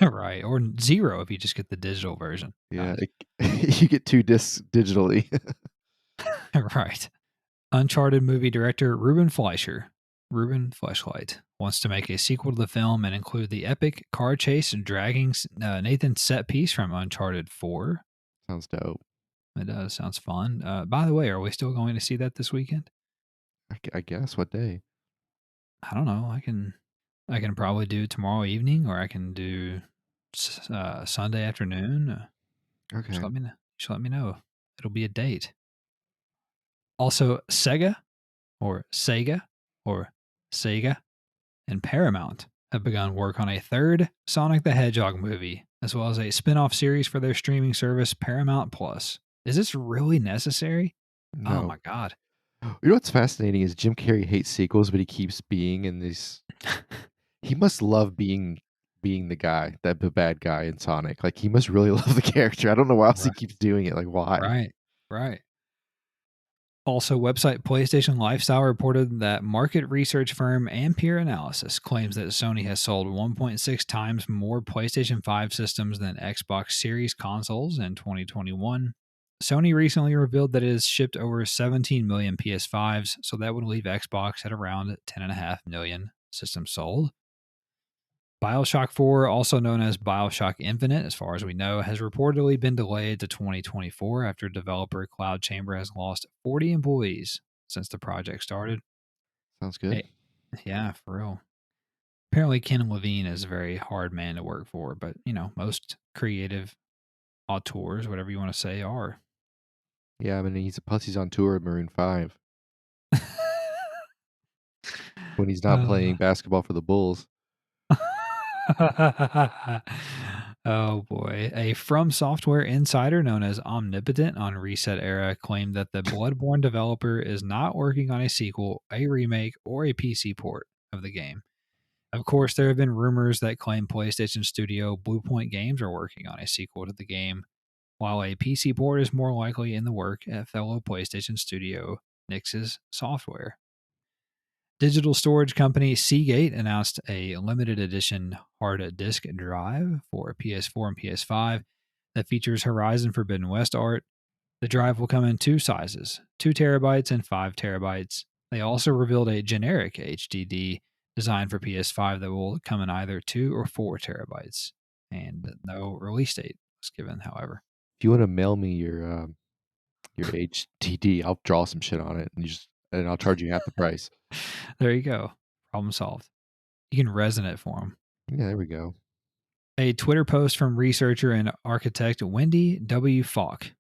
Right. Or 0 if you just get the digital version. Yeah, you get 2 discs digitally. Right. Uncharted movie director Ruben Fleshlight, wants to make a sequel to the film and include the epic car chase and dragging Nathan's set piece from Uncharted 4. Sounds dope. It does. Sounds fun. By the way, are we still going to see that this weekend? I guess. What day? I don't know. I can probably do tomorrow evening, or I can do Sunday afternoon. Okay. Just let me know. It'll be a date. Also, Sega, and Paramount have begun work on a third Sonic the Hedgehog movie, as well as a spin-off series for their streaming service, Paramount Plus. Is this really necessary? No. Oh my God. You know what's fascinating is Jim Carrey hates sequels, but he keeps being in these. He must love being the guy, the bad guy in Sonic. Like, he must really love the character. I don't know why else he keeps doing it. Like, why? Right. Also, website PlayStation Lifestyle reported that market research firm Ampere Analysis claims that Sony has sold 1.6 times more PlayStation 5 systems than Xbox Series consoles in 2021. Sony recently revealed that it has shipped over 17 million PS5s, so that would leave Xbox at around 10.5 million systems sold. BioShock 4, also known as BioShock Infinite, as far as we know, has reportedly been delayed to 2024 after developer Cloud Chamber has lost 40 employees since the project started. Sounds good. Yeah, for real. Apparently, Ken Levine is a very hard man to work for, but, most creative auteurs, whatever you want to say, are. Yeah, I mean, he's on tour at Maroon 5. When he's not playing basketball for the Bulls. Oh boy. A From Software insider known as Omnipotent on Reset Era claimed that the Bloodborne developer is not working on a sequel, a remake, or a PC port of the game. Of course, there have been rumors that claim PlayStation studio Bluepoint Games are working on a sequel to the game, while a PC port is more likely in the work at fellow PlayStation studio Nix's Software. Digital storage company Seagate announced a limited edition hard disk drive for PS4 and PS5 that features Horizon Forbidden West art. The drive will come in two sizes, 2 terabytes and 5 terabytes. They also revealed a generic HDD designed for PS5 that will come in either 2 or 4 terabytes. And no release date was given, however. If you want to mail me your HDD, I'll draw some shit on it and I'll charge you half the price. There you go. Problem solved. You can resin it for them. Yeah, there we go. A Twitter post from researcher and architect Wendy W. Falk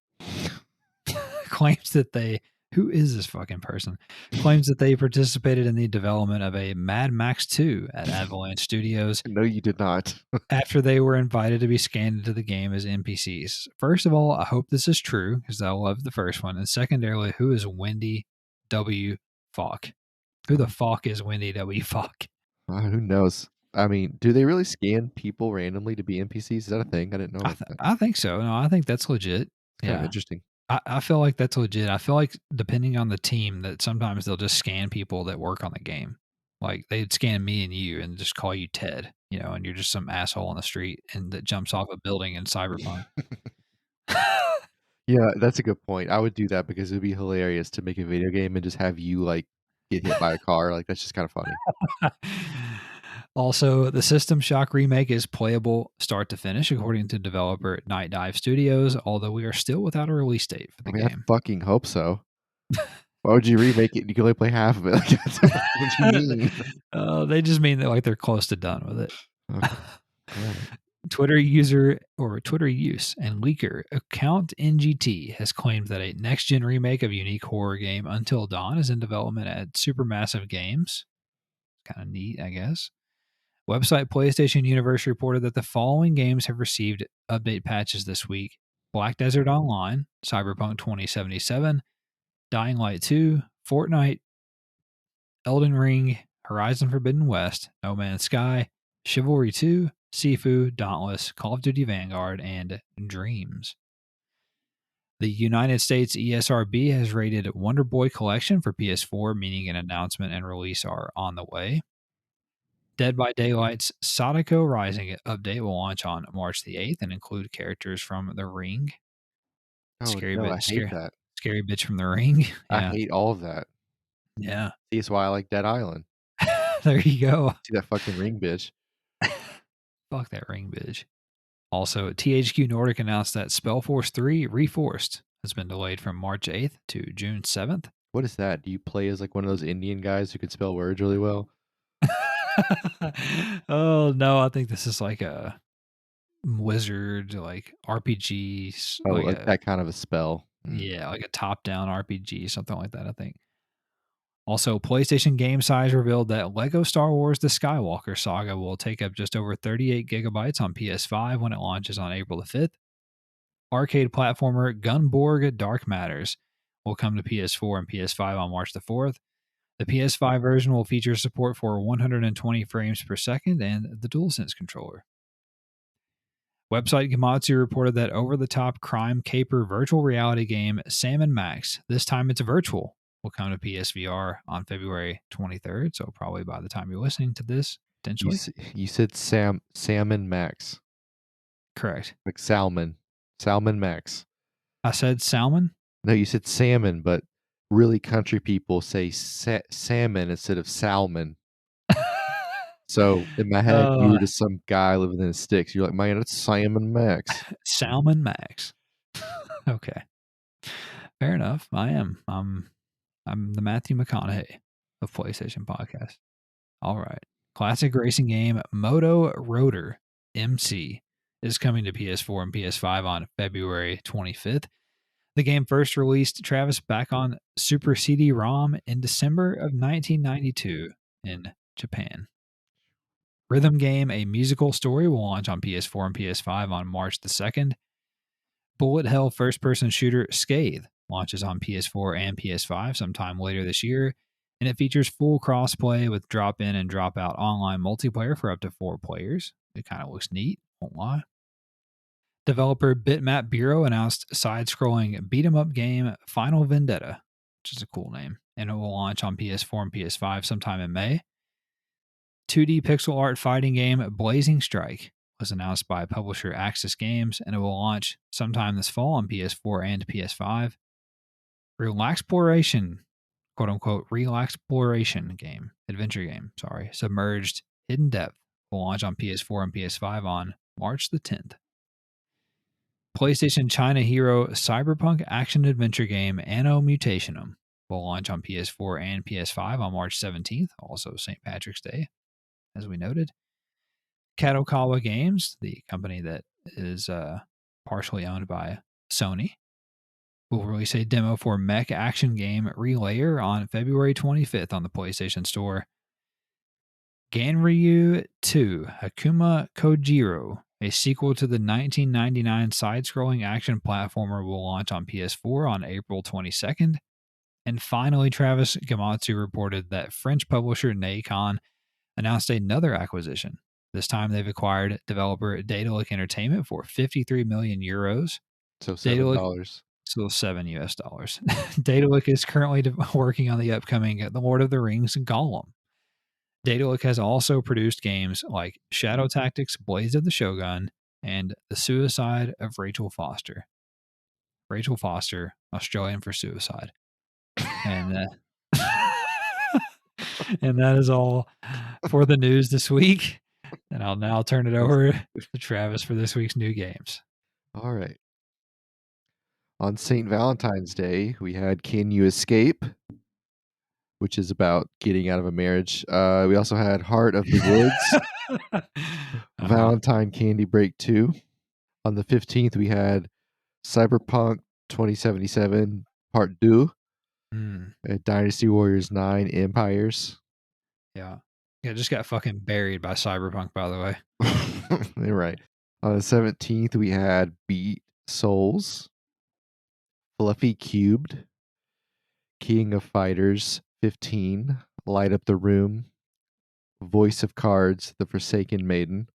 claims that who is this fucking person? Claims that they participated in the development of a Mad Max 2 at Avalanche Studios. No, you did not. After they were invited to be scanned into the game as NPCs. First of all, I hope this is true because I love the first one. And secondarily, who is Wendy W. Falk? Who the fuck is Wendy W. Falk? Who knows? I mean, do they really scan people randomly to be NPCs? Is that a thing? I didn't know about that. I think so. No, I think that's legit. It's kind of interesting. I feel like that's legit. I feel like depending on the team that sometimes they'll just scan people that work on the game. Like they'd scan me and you and just call you Ted, and you're just some asshole on the street and that jumps off a building in Cyberpunk. Yeah, that's a good point. I would do that because it would be hilarious to make a video game and just have you like get hit by a car. Like that's just kind of funny. Also, the System Shock remake is playable start to finish, according to developer Night Dive Studios, although we are still without a release date for the game. I fucking hope so. Why would you remake it? You can only play half of it. Like, that's what you mean. They just mean that like they're close to done with it. Okay. Yeah. Twitter use and leaker account NGT has claimed that a next-gen remake of unique horror game Until Dawn is in development at Supermassive Games. Kind of neat, I guess. Website PlayStation Universe reported that the following games have received update patches this week: Black Desert Online, Cyberpunk 2077, Dying Light 2, Fortnite, Elden Ring, Horizon Forbidden West, No Man's Sky, Chivalry 2, Sifu, Dauntless, Call of Duty Vanguard, and Dreams. The United States ESRB has rated Wonder Boy Collection for PS4, meaning an announcement and release are on the way. Dead by Daylight's Sadako Rising update will launch on March the 8th and include characters from The Ring. I hate that. Scary bitch from The Ring. Yeah. I hate all of that. Yeah. See, that's why I like Dead Island. There you go. See that fucking Ring bitch. Fuck that Ring bitch. Also, THQ Nordic announced that Spellforce 3 Reforced has been delayed from March 8th to June 7th. What is that? Do you play as like one of those Indian guys who can spell words really well? Oh no, I think this is like a wizard, like RPG. Oh, like that kind of a spell. Yeah, like a top-down RPG, something like that, I think. Also, PlayStation Game Size revealed that Lego Star Wars The Skywalker Saga will take up just over 38 gigabytes on PS5 when it launches on April the 5th. Arcade platformer Gunborg Dark Matters will come to PS4 and PS5 on March the 4th. The PS5 version will feature support for 120 frames per second and the DualSense controller. Website Gematsu reported that over-the-top crime caper virtual reality game Sam & Max, this time it's virtual, will come to PSVR on February 23rd, so probably by the time you're listening to this, potentially. You said Salmon Max. Correct. Like Salmon Max. I said salmon? No, you said salmon, but really country people say salmon instead of salmon. So in my head, you were just some guy living in the sticks. You're like, man, it's Salmon Max. Salmon Max. Okay. Fair enough. I'm the Matthew McConaughey of PlayStation Podcast. All right. Classic racing game Moto Rotor MC is coming to PS4 and PS5 on February 25th. The game first released, Travis, back on Super CD-ROM in December of 1992 in Japan. Rhythm game A Musical Story will launch on PS4 and PS5 on March the 2nd. Bullet Hell first-person shooter Scathe launches on PS4 and PS5 sometime later this year, and it features full crossplay with drop-in and drop-out online multiplayer for up to 4 players. It kind of looks neat, won't lie. Developer Bitmap Bureau announced side-scrolling beat-em-up game Final Vendetta, which is a cool name, and it will launch on PS4 and PS5 sometime in May. 2D pixel art fighting game Blazing Strike was announced by publisher Axis Games, and it will launch sometime this fall on PS4 and PS5. Relaxploration, quote unquote, relaxploration game, adventure game, Submerged Hidden Depth will launch on PS4 and PS5 on March the 10th. PlayStation China Hero Cyberpunk action adventure game Anno Mutationum will launch on PS4 and PS5 on March 17th, also St. Patrick's Day, as we noted. Kadokawa Games, the company that is partially owned by Sony, will release a demo for mech action game Relayer on February 25th on the PlayStation Store. Ganryu 2 Hakuma Kojiro, a sequel to the 1999 side-scrolling action platformer, will launch on PS4 on April 22nd. And finally, Travis Gamatsu reported that French publisher Nacon announced another acquisition. This time they've acquired developer Daedalic Entertainment for 53 million euros. So $7. So $7 US. Daedalic is currently working on the upcoming The Lord of the Rings Gollum. Daedalic has also produced games like Shadow Tactics, Blades of the Shogun, and The Suicide of Rachel Foster. Rachel Foster, Australian for suicide. And and that is all for the news this week. And I'll now turn it over to Travis for this week's new games. All right. On St. Valentine's Day, we had Can You Escape, which is about getting out of a marriage. We also had Heart of the Woods, Valentine Candy Break 2. On the 15th, we had Cyberpunk 2077 Part 2, Dynasty Warriors 9 Empires. Yeah. Yeah, just got fucking buried by Cyberpunk, by the way. You're right. On the 17th, we had Beat Souls, Fluffy Cubed, King of Fighters 15, Light Up the Room, Voice of Cards, The Forsaken Maiden.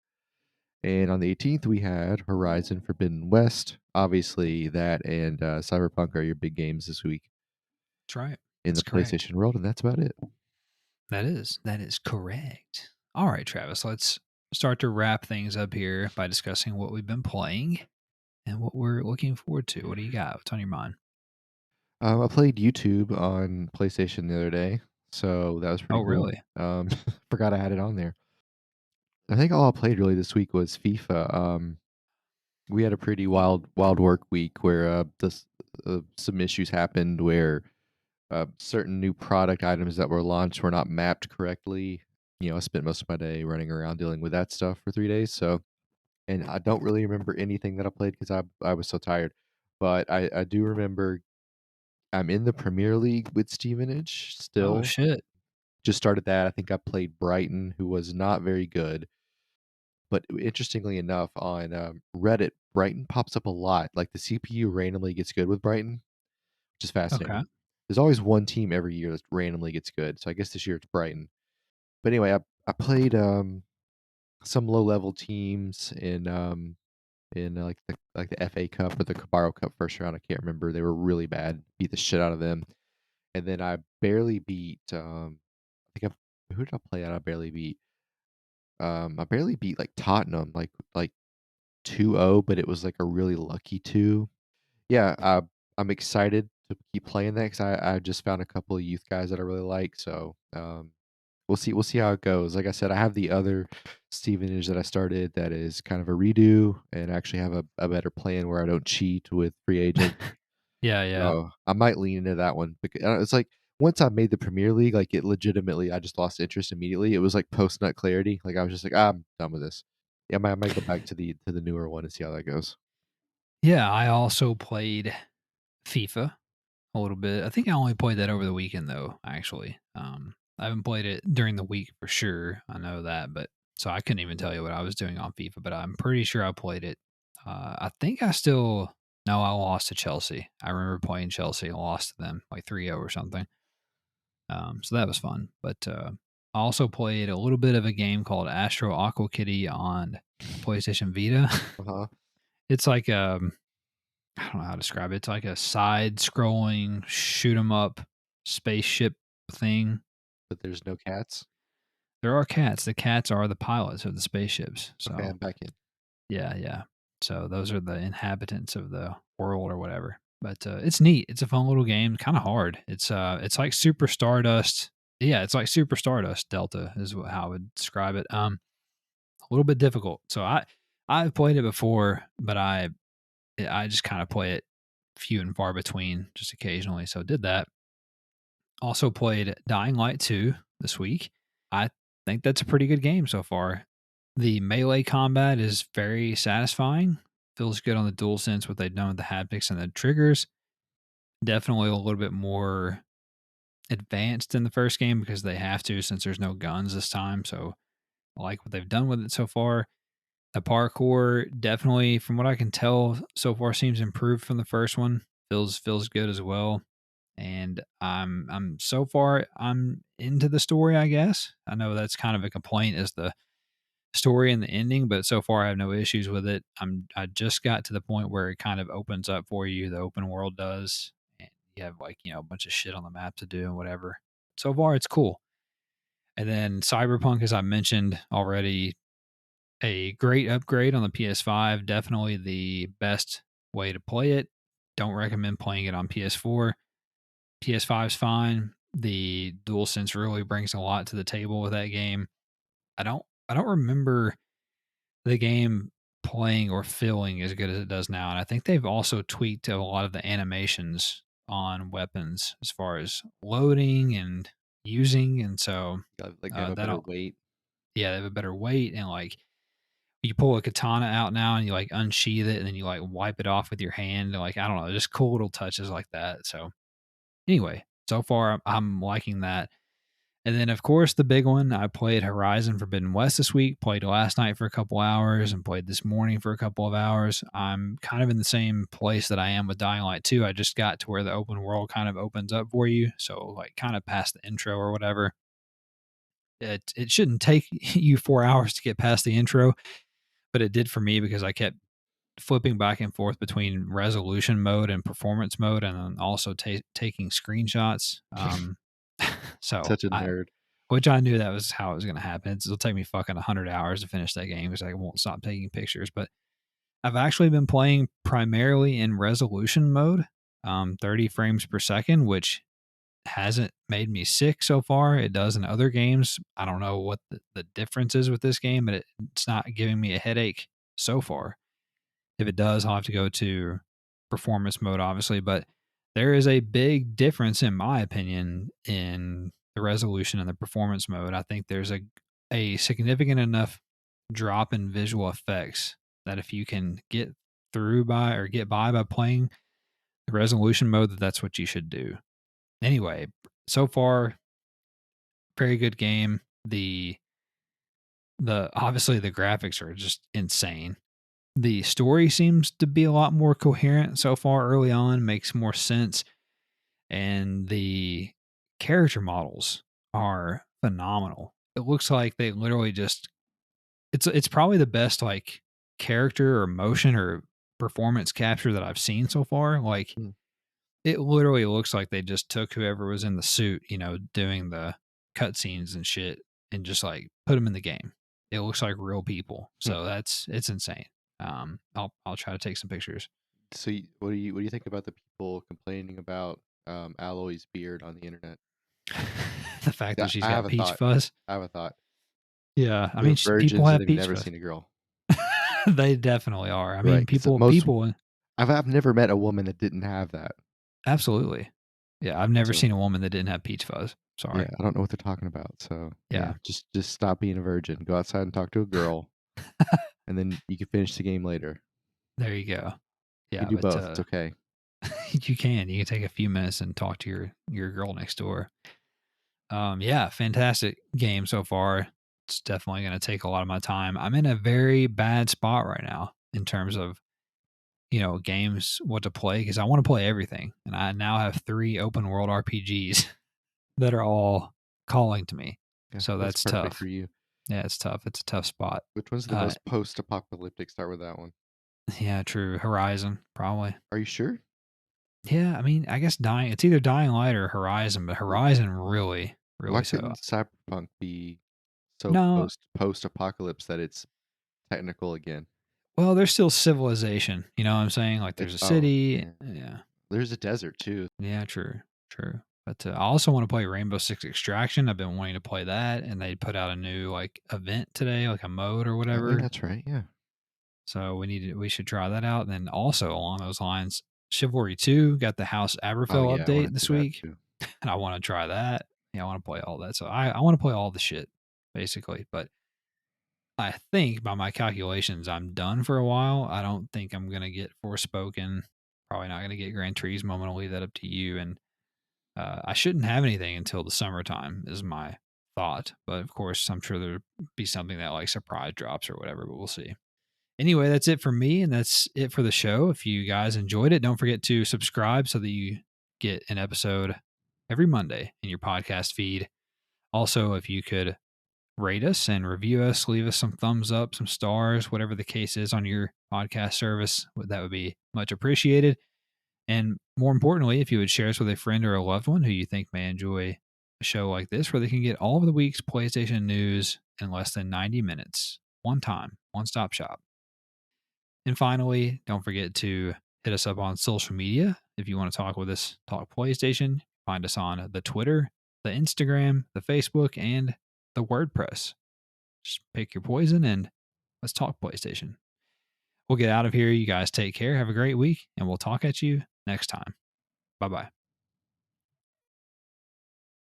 And on the 18th, we had Horizon Forbidden West. Obviously, that and Cyberpunk are your big games this week. That's right. In the PlayStation world, and that's about it. That is correct. All right, Travis, let's start to wrap things up here by discussing what we've been playing and what we're looking forward to. What do you got? What's on your mind? I played YouTube on PlayStation the other day, so that was pretty cool. Really? Forgot I had it on there. I think all I played really this week was FIFA. We had a pretty wild work week where some issues happened where certain new product items that were launched were not mapped correctly. I spent most of my day running around dealing with that stuff for 3 days. So, and I don't really remember anything that I played because I was so tired. But I do remember I'm in the Premier League with Stevenage still. Oh, shit. Just started that. I think I played Brighton, who was not very good. But interestingly enough, on Reddit, Brighton pops up a lot. Like the CPU randomly gets good with Brighton, which is fascinating. Okay. There's always one team every year that randomly gets good. So I guess this year it's Brighton. But anyway, I played some low level teams in like the FA Cup or the Cabarro Cup first round. I can't remember. They were really bad. Beat the shit out of them. And then I barely beat who did I play at? I barely beat like Tottenham, like 2-0, but it was like a really lucky 2. Yeah, I'm excited to keep playing that because I just found a couple of youth guys that I really like. So we'll see how it goes. Like I said, I have the other Stevenage that I started that is kind of a redo and actually have a better plan where I don't cheat with free agent. Yeah. So I might lean into that one because it's like once I made the Premier League, like it legitimately, I just lost interest immediately. It was like post nut clarity. Like I was just like, I'm done with this. Yeah, I might go back to the newer one and see how that goes. Yeah, I also played FIFA a little bit. I think I only played that over the weekend though, actually. I haven't played it during the week for sure. I know that, but so I couldn't even tell you what I was doing on FIFA, but I'm pretty sure I played it. I think I lost to Chelsea. I remember playing Chelsea and lost to them like 3-0 or something. So that was fun. But I also played a little bit of a game called Astro Aqua Kitty on PlayStation Vita. Uh-huh. It's like I don't know how to describe it. It's like a side-scrolling shoot 'em up spaceship thing. But there's no cats. There are cats. The cats are the pilots of the spaceships. So okay, I'm back in. Yeah, yeah. So those are the inhabitants of the world or whatever. But it's neat. It's a fun little game. Kind of hard. It's like Super Stardust. Yeah, it's like Super Stardust Delta is how I would describe it. A little bit difficult. So I've played it before, but I just kind of play it few and far between, just occasionally. So did that. Also played Dying Light 2 this week. I think that's a pretty good game so far. The melee combat is very satisfying. Feels good on the dual sense what they've done with the haptics and the triggers. Definitely a little bit more advanced in the first game because they have to since there's no guns this time. So I like what they've done with it so far. The parkour definitely, from what I can tell, so far seems improved from the first one. Feels good as well. And I'm so far I'm into the story, I guess. I know that's kind of a complaint is the story and the ending, but so far I have no issues with it. I just got to the point where it kind of opens up for you, the open world does, and you have like, a bunch of shit on the map to do and whatever. So far it's cool. And then Cyberpunk, as I mentioned already, a great upgrade on the PS5, definitely the best way to play it. Don't recommend playing it on PS4. PS5 is fine. The DualSense really brings a lot to the table with that game. I don't remember the game playing or feeling as good as it does now. And I think they've also tweaked a lot of the animations on weapons as far as loading and using. And so Like they have a better that'll weight. yeah, they have a better weight and like you pull a katana out now and you like unsheath it and then you like wipe it off with your hand. And like I don't know, just cool little touches like that. So anyway, so far I'm liking that. And then, of course, the big one, I played Horizon Forbidden West this week, played last night for a couple hours, and played this morning for a couple of hours. I'm kind of in the same place that I am with Dying Light 2. I just got to where the open world kind of opens up for you. So, like, kind of past the intro or whatever. It shouldn't take you 4 hours to get past the intro, but it did for me because I kept flipping back and forth between resolution mode and performance mode, and then also taking screenshots. So Such a nerd. which I knew that was how it was going to happen. It'll take me fucking 100 hours to finish that game because I won't stop taking pictures. But I've actually been playing primarily in resolution mode, 30 frames per second, which hasn't made me sick so far. It does in other games. I don't know what the difference is with this game, but it's not giving me a headache so far. If it does, I'll have to go to performance mode, obviously. But there is a big difference, in my opinion, in the resolution and the performance mode. I think there's a significant enough drop in visual effects that if you can get through by or get by playing the resolution mode, that's what you should do. Anyway, so far, very good game. The obviously the graphics are just insane. The story seems to be a lot more coherent so far early on, makes more sense. And the character models are phenomenal. It looks like they literally just it's probably the best like character or motion or performance capture that I've seen so far. Like Hmm. it literally looks like they just took whoever was in the suit, doing the cutscenes and shit and just like put them in the game. It looks like real people. Hmm. So it's insane. I'll try to take some pictures. So, what do you think about the people complaining about Alloy's beard on the internet? The fact that Yeah, she's I have got a peach thought. fuzz. I have a thought. Yeah, I mean, They're people virgins and have they've peach never fuzz. seen a girl. They definitely are. I Right? mean, Because people, most people, I've never met a woman that didn't have that. absolutely. Yeah, I've never So seen a woman that didn't have peach fuzz. yeah, Sorry. I don't know what they're talking about. So yeah, Yeah, just stop being a virgin. Go outside and talk to a girl, and then you can finish the game later. there you go. You can Yeah, do but both. It's okay. you can take a few minutes and talk to your girl next door. Yeah, fantastic game so far. It's definitely going to take a lot of my time. I'm in a very bad spot right now in terms of games what to play because I want to play everything, and I now have 3 open world RPGs that are all calling to me. Yeah, So that's that's perfect for tough. you. Yeah, it's tough. It's a tough spot. Which one's the Uh, most post-apocalyptic? Start with that one. yeah, true. Horizon, probably. Are you sure? Yeah, I mean, I guess dying. It's either Dying Light or Horizon, but W- Horizon really, Why really so. couldn't Cyberpunk be so No, post-apocalypse that it's technical again? Well, there's still civilization. You know what I'm saying? Like there's a Oh, city. yeah. Yeah. There's a desert too. Yeah, true. True. But I also want to play Rainbow Six Extraction. I've been wanting to play that, and they put out a new like event today, like a mode or Oh, yeah, whatever. that's right. Yeah. So we should try that out. And then also along those lines, Chivalry 2 got the House Oh, Aberfell yeah, I wanna update do this that week, too. and I want to try that. Yeah, I want to play all that. So I want to play all the shit basically. But I think by my calculations, I'm done for a while. I don't think I'm gonna get Forspoken. Probably not gonna get Gran Turismo. I'm gonna leave that up to you. And I shouldn't have anything until the summertime is my thought. But of course, I'm sure there'll be something that like surprise drops or whatever. But we'll see. Anyway, that's it for me, and that's it for the show. If you guys enjoyed it, don't forget to subscribe so that you get an episode every Monday in your podcast feed. Also, if you could rate us and review us, leave us some thumbs up, some stars, whatever the case is on your podcast service, that would be much appreciated. And more importantly, if you would share us with a friend or a loved one who you think may enjoy a show like this, where they can get all of the week's PlayStation news in less than 90 minutes, one time, one stop shop. And finally, don't forget to hit us up on social media. If you want to talk with us, talk PlayStation, find us on the Twitter, the Instagram, the Facebook, and the WordPress. Just pick your poison and let's talk PlayStation. We'll get out of here. You guys take care. Have a great week, and we'll talk at you next time. Bye bye.